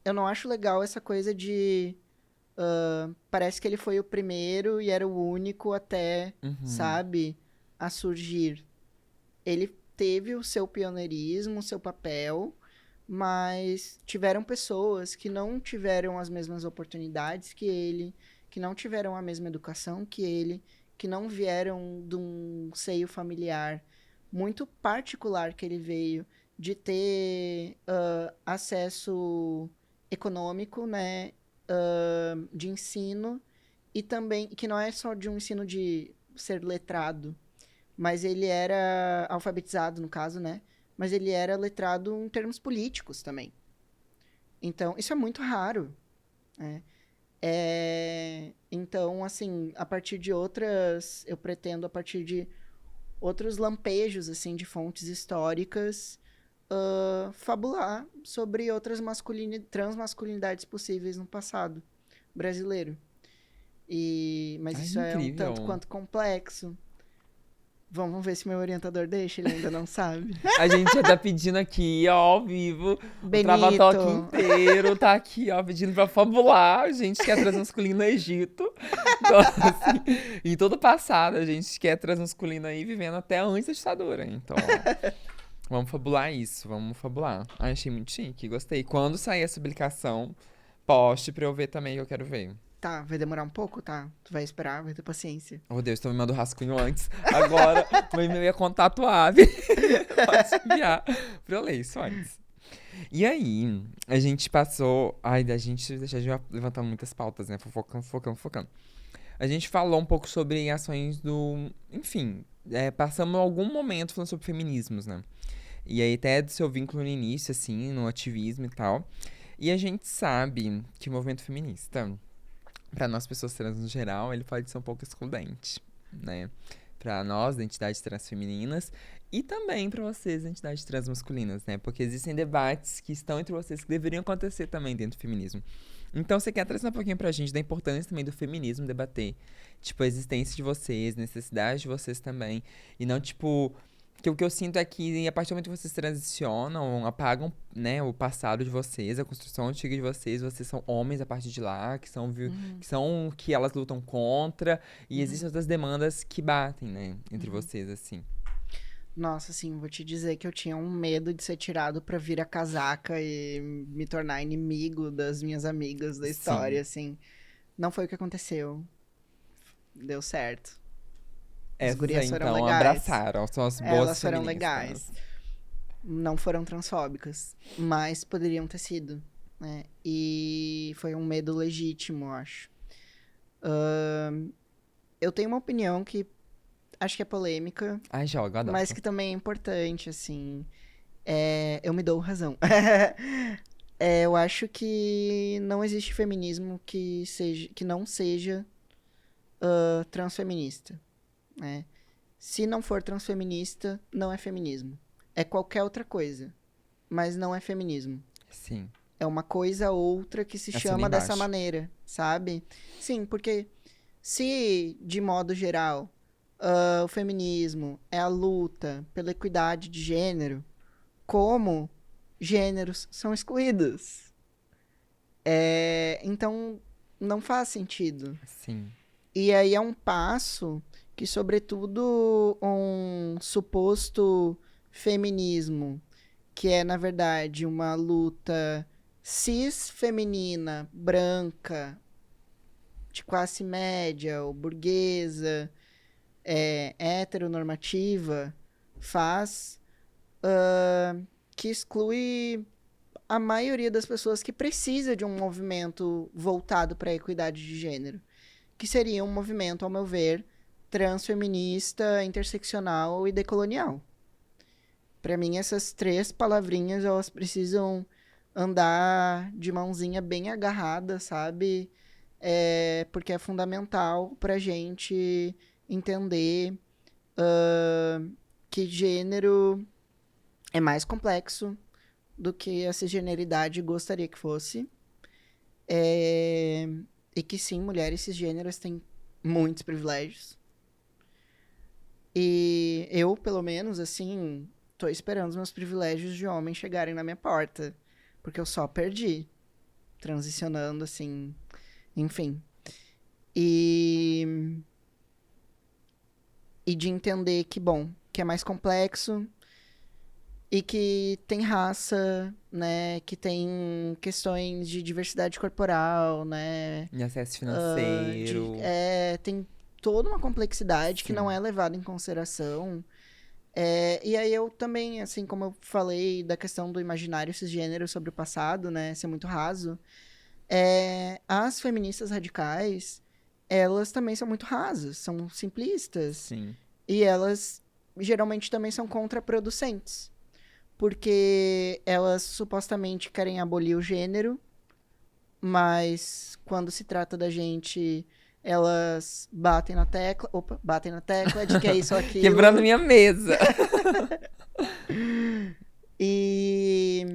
S2: eu não acho legal essa coisa de. Parece que ele foi o primeiro e era o único até,
S1: Uhum.
S2: sabe, a surgir. Ele teve o seu pioneirismo, o seu papel, mas tiveram pessoas que não tiveram as mesmas oportunidades que ele, que não tiveram a mesma educação que ele, que não vieram de um seio familiar muito particular que ele veio, de ter acesso econômico, né, de ensino, e também que não é só de um ensino de ser letrado, mas ele era alfabetizado, no caso, né? Mas ele era letrado em termos políticos também. Então, isso é muito raro. Né? Então, assim, a partir de outras... Eu pretendo, a partir de outros lampejos, assim, de fontes históricas, fabular sobre outras transmasculinidades possíveis no passado brasileiro. Mas
S1: Ai,
S2: isso é um tanto
S1: incrível.
S2: quanto complexo. Vamos ver se meu orientador deixa, ele ainda não sabe.
S1: A gente já tá pedindo aqui, ó, ao vivo. O Travatalk
S2: Benito.
S1: inteiro tá aqui, ó, pedindo pra fabular. A gente quer transmasculino no Egito. Então, assim, em todo o passado, a gente quer transmasculino aí vivendo até antes da ditadura. Então, ó, vamos fabular isso, vamos fabular. Ai, achei muito chique, gostei. Quando sair essa publicação, poste pra eu ver também, que eu quero ver.
S2: Tá, vai demorar um pouco, tá? Tu vai esperar, vai ter paciência.
S1: Oh, Deus, tô me mandando rascunho antes. Agora, meu e-mail é contato ave. Pode enviar pra eu ler isso antes. E aí, a gente passou. Ai, a gente deixa de levantar muitas pautas, né? Fofocando. A gente falou um pouco sobre ações do. Enfim, passamos algum momento falando sobre feminismos, né? E aí, até do seu vínculo no início, assim, no ativismo e tal. E a gente sabe que o movimento feminista, para nós pessoas trans no geral, ele pode ser um pouco excludente, né? Para nós, identidades transfemininas, e também para vocês, identidades transmasculinas, né? Porque existem debates que estão entre vocês que deveriam acontecer também dentro do feminismo. Então, você quer trazer um pouquinho pra gente da importância também do feminismo debater, tipo, a existência de vocês, necessidade de vocês também, e não, tipo, que o que eu sinto é que a partir do momento que vocês transicionam, apagam, né, o passado de vocês, a construção antiga de vocês são homens a partir de lá,
S2: Uhum,
S1: que são que elas lutam contra, e
S2: uhum,
S1: existem outras demandas que batem, né, entre
S2: uhum.
S1: vocês, assim.
S2: Nossa, assim, vou te dizer que eu tinha um medo de ser tirado pra vir a casaca e me tornar inimigo das minhas amigas da história,
S1: Sim.
S2: assim. Não foi o que aconteceu. Deu certo. As
S1: Essas aí,
S2: gurias foram
S1: então,
S2: legais.
S1: abraçaram. São as boas
S2: Elas foram legais.
S1: feministas.
S2: Não foram transfóbicas, mas poderiam ter sido, né? E foi um medo legítimo, eu acho. Eu tenho uma opinião que acho que é polêmica,
S1: Ai, joga,
S2: mas
S1: adoro.
S2: que também é importante, assim. Eu me dou razão. Eu acho que não existe feminismo que não seja transfeminista, né? Se não for transfeminista, não é feminismo. É qualquer outra coisa, mas não é feminismo.
S1: Sim.
S2: É uma coisa outra que se
S1: Assina
S2: chama dessa
S1: embaixo.
S2: maneira, sabe? Sim, porque se, de modo geral, o feminismo é a luta pela equidade de gênero, como gêneros são excluídos? Então, não faz sentido.
S1: Sim.
S2: E aí é um passo que, sobretudo, um suposto feminismo, que é, na verdade, uma luta cis feminina, branca, de classe média ou burguesa, heteronormativa, faz que exclui a maioria das pessoas que precisa de um movimento voltado para a equidade de gênero, que seria um movimento, ao meu ver, transfeminista, interseccional e decolonial. Para mim, essas três palavrinhas, elas precisam andar de mãozinha bem agarrada, sabe? Porque é fundamental pra gente entender que gênero é mais complexo do que a cisgeneridade gostaria que fosse. E que sim, mulheres cisgêneras têm muitos privilégios. E eu, pelo menos, assim, tô esperando os meus privilégios de homem chegarem na minha porta. Porque eu só perdi. Transicionando, assim. Enfim. E. E de entender que, bom, que é mais complexo e que tem raça, né? Que tem questões de diversidade corporal, né?
S1: E acesso financeiro.
S2: Tem toda uma complexidade que não
S1: Sim.
S2: é levada em consideração. E aí eu também, assim como eu falei da questão do imaginário cisgênero sobre o passado, né? Ser muito raso. As feministas radicais, elas também são muito rasas, são simplistas.
S1: Sim.
S2: E elas geralmente também são contraproducentes. Porque elas supostamente querem abolir o gênero, mas quando se trata da gente, elas batem na tecla. Opa, batem na tecla de que é isso ou
S1: Quebrando
S2: aquilo.
S1: minha mesa.
S2: E,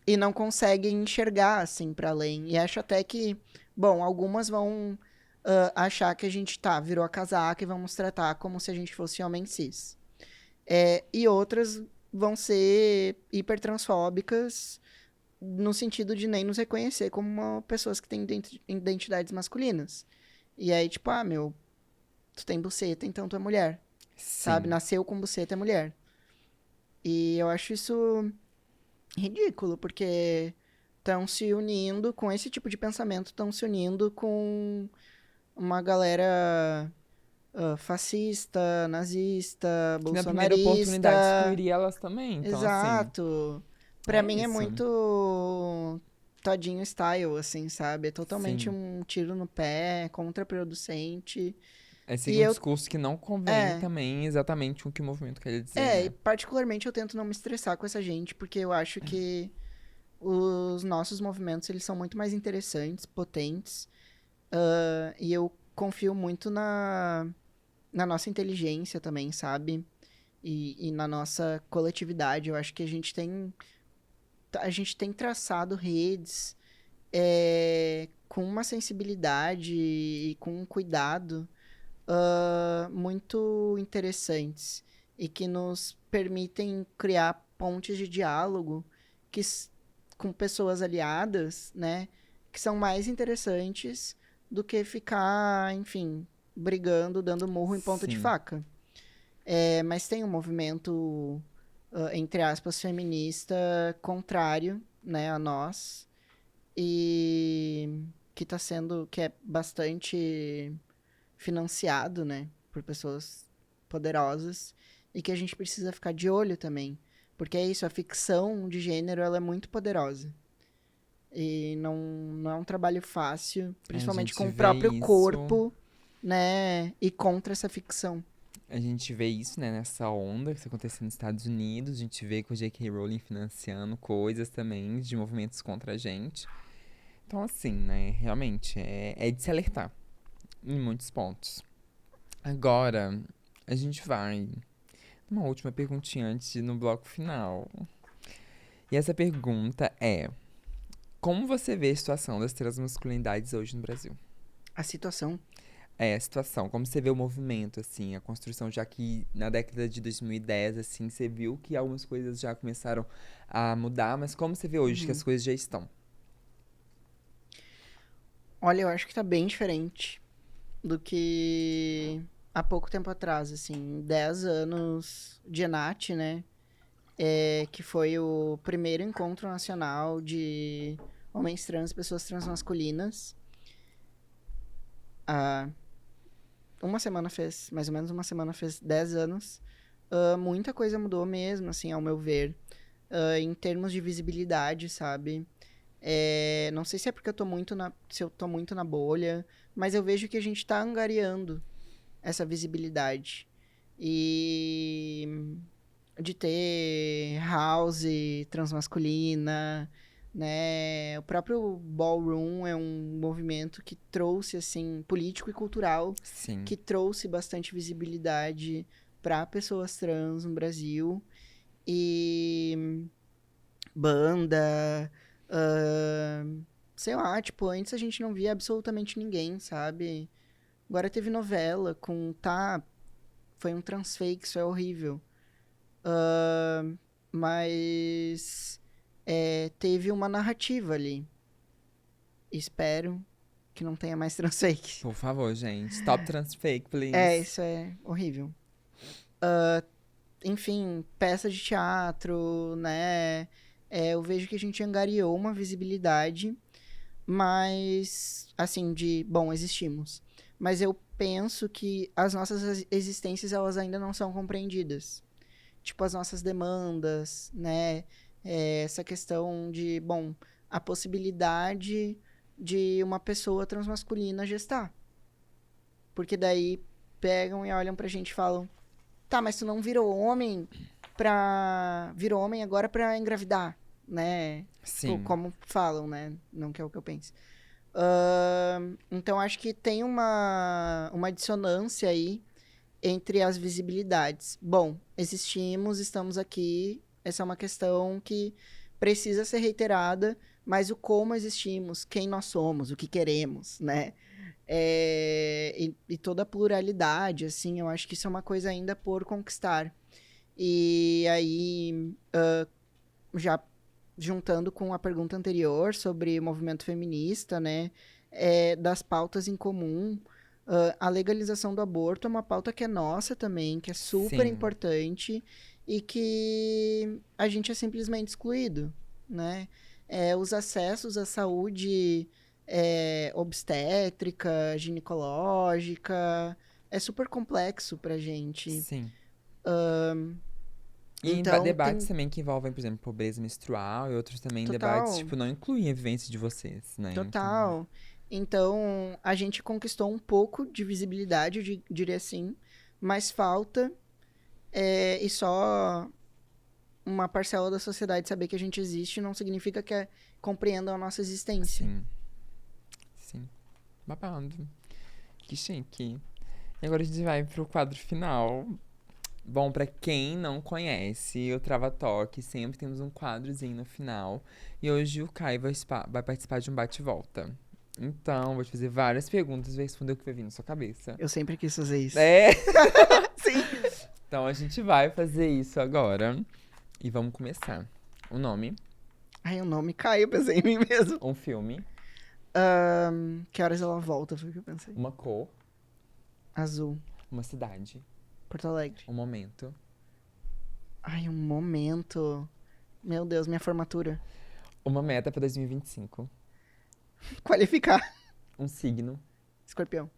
S2: e não conseguem enxergar assim para além. E acho até que, bom, algumas vão achar que a gente virou a casaca e vamos tratar como se a gente fosse homem cis. E outras vão ser hipertransfóbicas no sentido de nem nos reconhecer como pessoas que têm identidades masculinas. E aí, tipo, meu, tu tem buceta, então tu é mulher. Sabe?
S1: Sim.
S2: Nasceu com buceta, é mulher. E eu acho isso ridículo, porque estão se unindo com esse tipo de pensamento, estão se unindo com uma galera fascista, nazista,
S1: Que na primeira oportunidade
S2: bolsonarista.
S1: excluiria elas também. Então, assim,
S2: Exato. Pra
S1: é
S2: mim é
S1: isso.
S2: muito todinho style, assim, sabe? É totalmente
S1: Sim.
S2: um tiro no pé, contraproducente.
S1: É
S2: E
S1: seguir um
S2: eu,
S1: discurso que não convém
S2: é,
S1: também exatamente com o que o movimento quer dizer,
S2: e
S1: né?
S2: particularmente eu tento não me estressar com essa gente, porque eu acho que os nossos movimentos, eles são muito mais interessantes, potentes, e eu confio muito na nossa inteligência também, sabe? E na nossa coletividade. Eu acho que a gente tem traçado redes com uma sensibilidade e com um cuidado muito interessantes e que nos permitem criar pontes de diálogo que, com pessoas aliadas, né, que são mais interessantes do que ficar, enfim, brigando, dando murro em ponta de
S1: Sim.
S2: faca. Mas tem um movimento, entre aspas, feminista contrário, né, a nós. E que é bastante financiado, né, por pessoas poderosas. E que a gente precisa ficar de olho também. Porque é isso, a ficção de gênero, ela é muito poderosa. E não é um trabalho fácil,
S1: A
S2: principalmente
S1: gente
S2: com o
S1: vê
S2: próprio
S1: isso.
S2: corpo, né? E contra essa ficção.
S1: A gente vê isso, né, nessa onda que está acontecendo nos Estados Unidos. A gente vê com o J.K. Rowling financiando coisas também de movimentos contra a gente. Então, assim, né, realmente é de se alertar em muitos pontos. Agora, a gente vai numa última perguntinha antes de ir no bloco final. E essa pergunta é: como você vê a situação das transmasculinidades hoje no Brasil?
S2: A situação.
S1: A situação, como você vê o movimento, assim, a construção, já que na década de 2010, assim, você viu que algumas coisas já começaram a mudar, mas como você vê hoje que as coisas já estão?
S2: Olha, eu acho que tá bem diferente do que há pouco tempo atrás, assim, 10 anos de ENAT, né? Que foi o primeiro encontro nacional de homens trans e pessoas transmasculinas. Há mais ou menos uma semana fez 10 anos. Muita coisa mudou mesmo, assim, ao meu ver. Em termos de visibilidade, sabe? Não sei se é porque se eu tô muito na bolha, mas eu vejo que a gente tá angariando essa visibilidade. E de ter house transmasculina, né? O próprio ballroom é um movimento que trouxe, assim, político e cultural,
S1: Sim,
S2: que trouxe bastante visibilidade para pessoas trans no Brasil. E banda, sei lá, tipo, antes a gente não via absolutamente ninguém, sabe? Agora teve novela foi um transfake, isso é horrível. Mas teve uma narrativa ali. Espero que não tenha mais transfake.
S1: por favor, gente. Stop trans fake, please.
S2: Isso é horrível. Enfim, peça de teatro, né? Eu vejo que a gente angariou uma visibilidade, mas, assim, bom, existimos. Mas eu penso que as nossas existências, elas ainda não são compreendidas. Tipo, as nossas demandas, né? Essa questão de, bom, a possibilidade de uma pessoa transmasculina gestar. Porque daí pegam e olham pra gente e falam: tá, mas tu não virou homem agora pra engravidar, né? Tipo,
S1: Sim,
S2: como falam, né? Não que é o que eu penso. Então, acho que tem uma dissonância aí entre as visibilidades. Bom, existimos, estamos aqui. Essa é uma questão que precisa ser reiterada, mas o como existimos, quem nós somos, o que queremos, né? E toda a pluralidade, assim, eu acho que isso é uma coisa ainda por conquistar. E aí, já juntando com a pergunta anterior sobre o movimento feminista, né, das pautas em comum, a legalização do aborto é uma pauta que é nossa também, que é super
S1: sim,
S2: importante e que a gente é simplesmente excluído, né? Os acessos à saúde obstétrica, ginecológica, é super complexo pra gente.
S1: sim. E em
S2: Então,
S1: debates
S2: tem
S1: também que envolvem, por exemplo, pobreza menstrual e outros também debates,
S2: total,
S1: tipo, não incluem a vivência de vocês, né? Então,
S2: total. Então, a gente conquistou um pouco de visibilidade, diria assim, mas falta, e só uma parcela da sociedade saber que a gente existe não significa que compreendam a nossa existência.
S1: sim, sim. Babado. Que chique. E agora a gente vai pro quadro final. Bom, pra quem não conhece o Trava Talk, sempre temos um quadrozinho no final. E hoje o Caio vai participar de um bate-volta. Então, vou te fazer várias perguntas e vai responder o que vai vir na sua cabeça.
S2: Eu sempre quis fazer isso.
S1: É!
S2: Sim.
S1: Então a gente vai fazer isso agora. E vamos começar. O nome,
S2: Ai, o nome caiu, pensei em mim mesmo.
S1: um filme,
S2: Que horas ela volta, foi o que eu pensei.
S1: uma cor,
S2: Azul.
S1: uma cidade,
S2: Porto Alegre.
S1: Um momento.
S2: Ai, um momento. Meu Deus, minha formatura.
S1: Uma meta pra 2025.
S2: Qualificar.
S1: Um signo.
S2: Escorpião.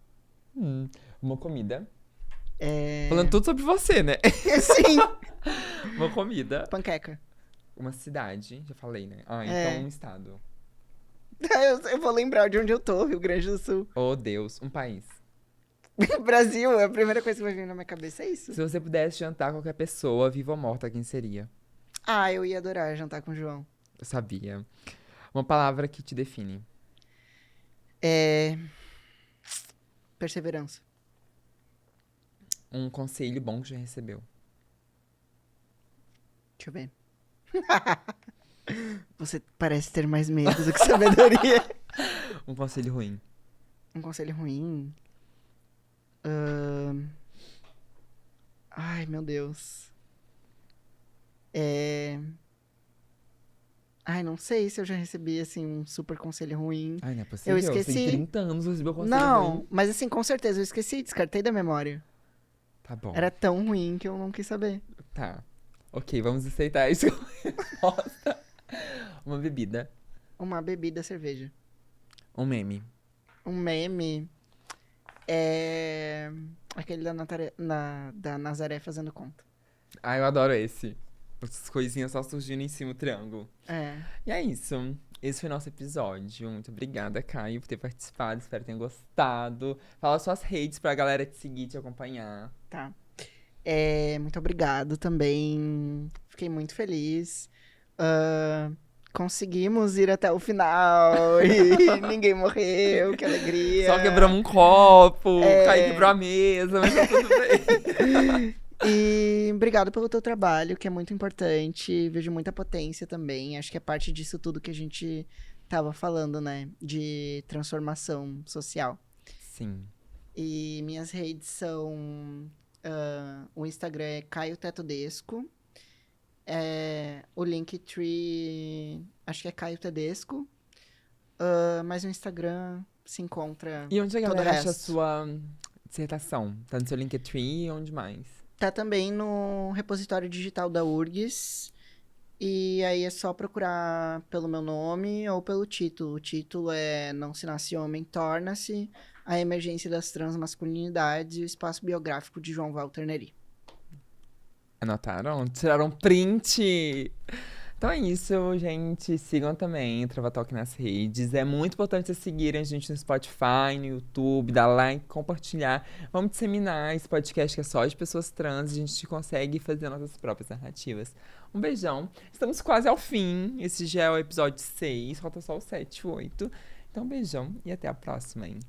S1: Uma comida.
S2: É...
S1: Falando tudo sobre você, né?
S2: Sim.
S1: Uma comida.
S2: Panqueca.
S1: Uma cidade. Já falei, né? Ah,
S2: É.
S1: então um estado.
S2: Eu vou lembrar de onde eu tô, Rio Grande do Sul.
S1: Oh, Deus. Um país.
S2: Brasil, a primeira coisa que vai vir na minha cabeça é isso.
S1: Se você pudesse jantar qualquer pessoa, viva ou morta, quem seria?
S2: Ah, eu ia adorar jantar com o João.
S1: Eu sabia. Uma palavra que te define.
S2: Perseverança.
S1: Um conselho bom que já recebeu.
S2: Deixa eu ver. Você parece ter mais medo do que sabedoria.
S1: Um conselho ruim.
S2: Um conselho ruim. Ai, meu Deus. Ai, não sei se eu já recebi, assim, um super conselho ruim.
S1: Ai, não é possível.
S2: Eu
S1: Você tem
S2: esqueci.
S1: 30 anos, você recebeu conselho
S2: Não,
S1: ruim.
S2: mas assim, com certeza, eu esqueci, descartei da memória.
S1: Tá bom.
S2: Era tão ruim que eu não quis saber.
S1: Tá. Ok, vamos aceitar isso como resposta. Uma bebida.
S2: Uma bebida, cerveja.
S1: Um meme.
S2: Um meme aquele da Nazaré fazendo conta.
S1: Ah, eu adoro esse. As coisinhas só surgindo em cima do triângulo.
S2: É.
S1: E é isso. Esse foi nosso episódio. Muito obrigada, Caio, por ter participado. Espero que tenham gostado. Fala suas redes pra galera te seguir, te acompanhar.
S2: Tá. Muito obrigado também. Fiquei muito feliz. Conseguimos ir até o final e ninguém morreu, que alegria.
S1: Só quebramos um copo, Caio quebrou a mesa, mas tá tudo bem.
S2: E obrigado pelo teu trabalho, que é muito importante. Vejo muita potência também. Acho que é parte disso tudo que a gente tava falando, né? De transformação social.
S1: Sim.
S2: E minhas redes são... o Instagram é Caio Tetodesco. O Linktree, acho que é Caio Tedesco. Mas no Instagram se encontra
S1: E onde a
S2: todo o
S1: galera acha a
S2: resto.
S1: sua dissertação? Tá no seu Linktree e onde mais?
S2: Tá também no repositório digital da URGS. E aí é só procurar pelo meu nome ou pelo título. O título é Não Se Nasce Homem, Torna-se: A Emergência das Transmasculinidades e o Espaço Biográfico de João Walter Neri.
S1: Anotaram? Tiraram print! Então é isso, gente. Sigam também Trava Talk nas redes. É muito importante vocês seguirem a gente no Spotify, no YouTube, dar like, compartilhar. Vamos disseminar esse podcast que é só de pessoas trans. A gente consegue fazer nossas próprias narrativas. Um beijão. Estamos quase ao fim. Esse já é o episódio 6. Falta só o 7 e 8. Então um beijão e até a próxima, hein?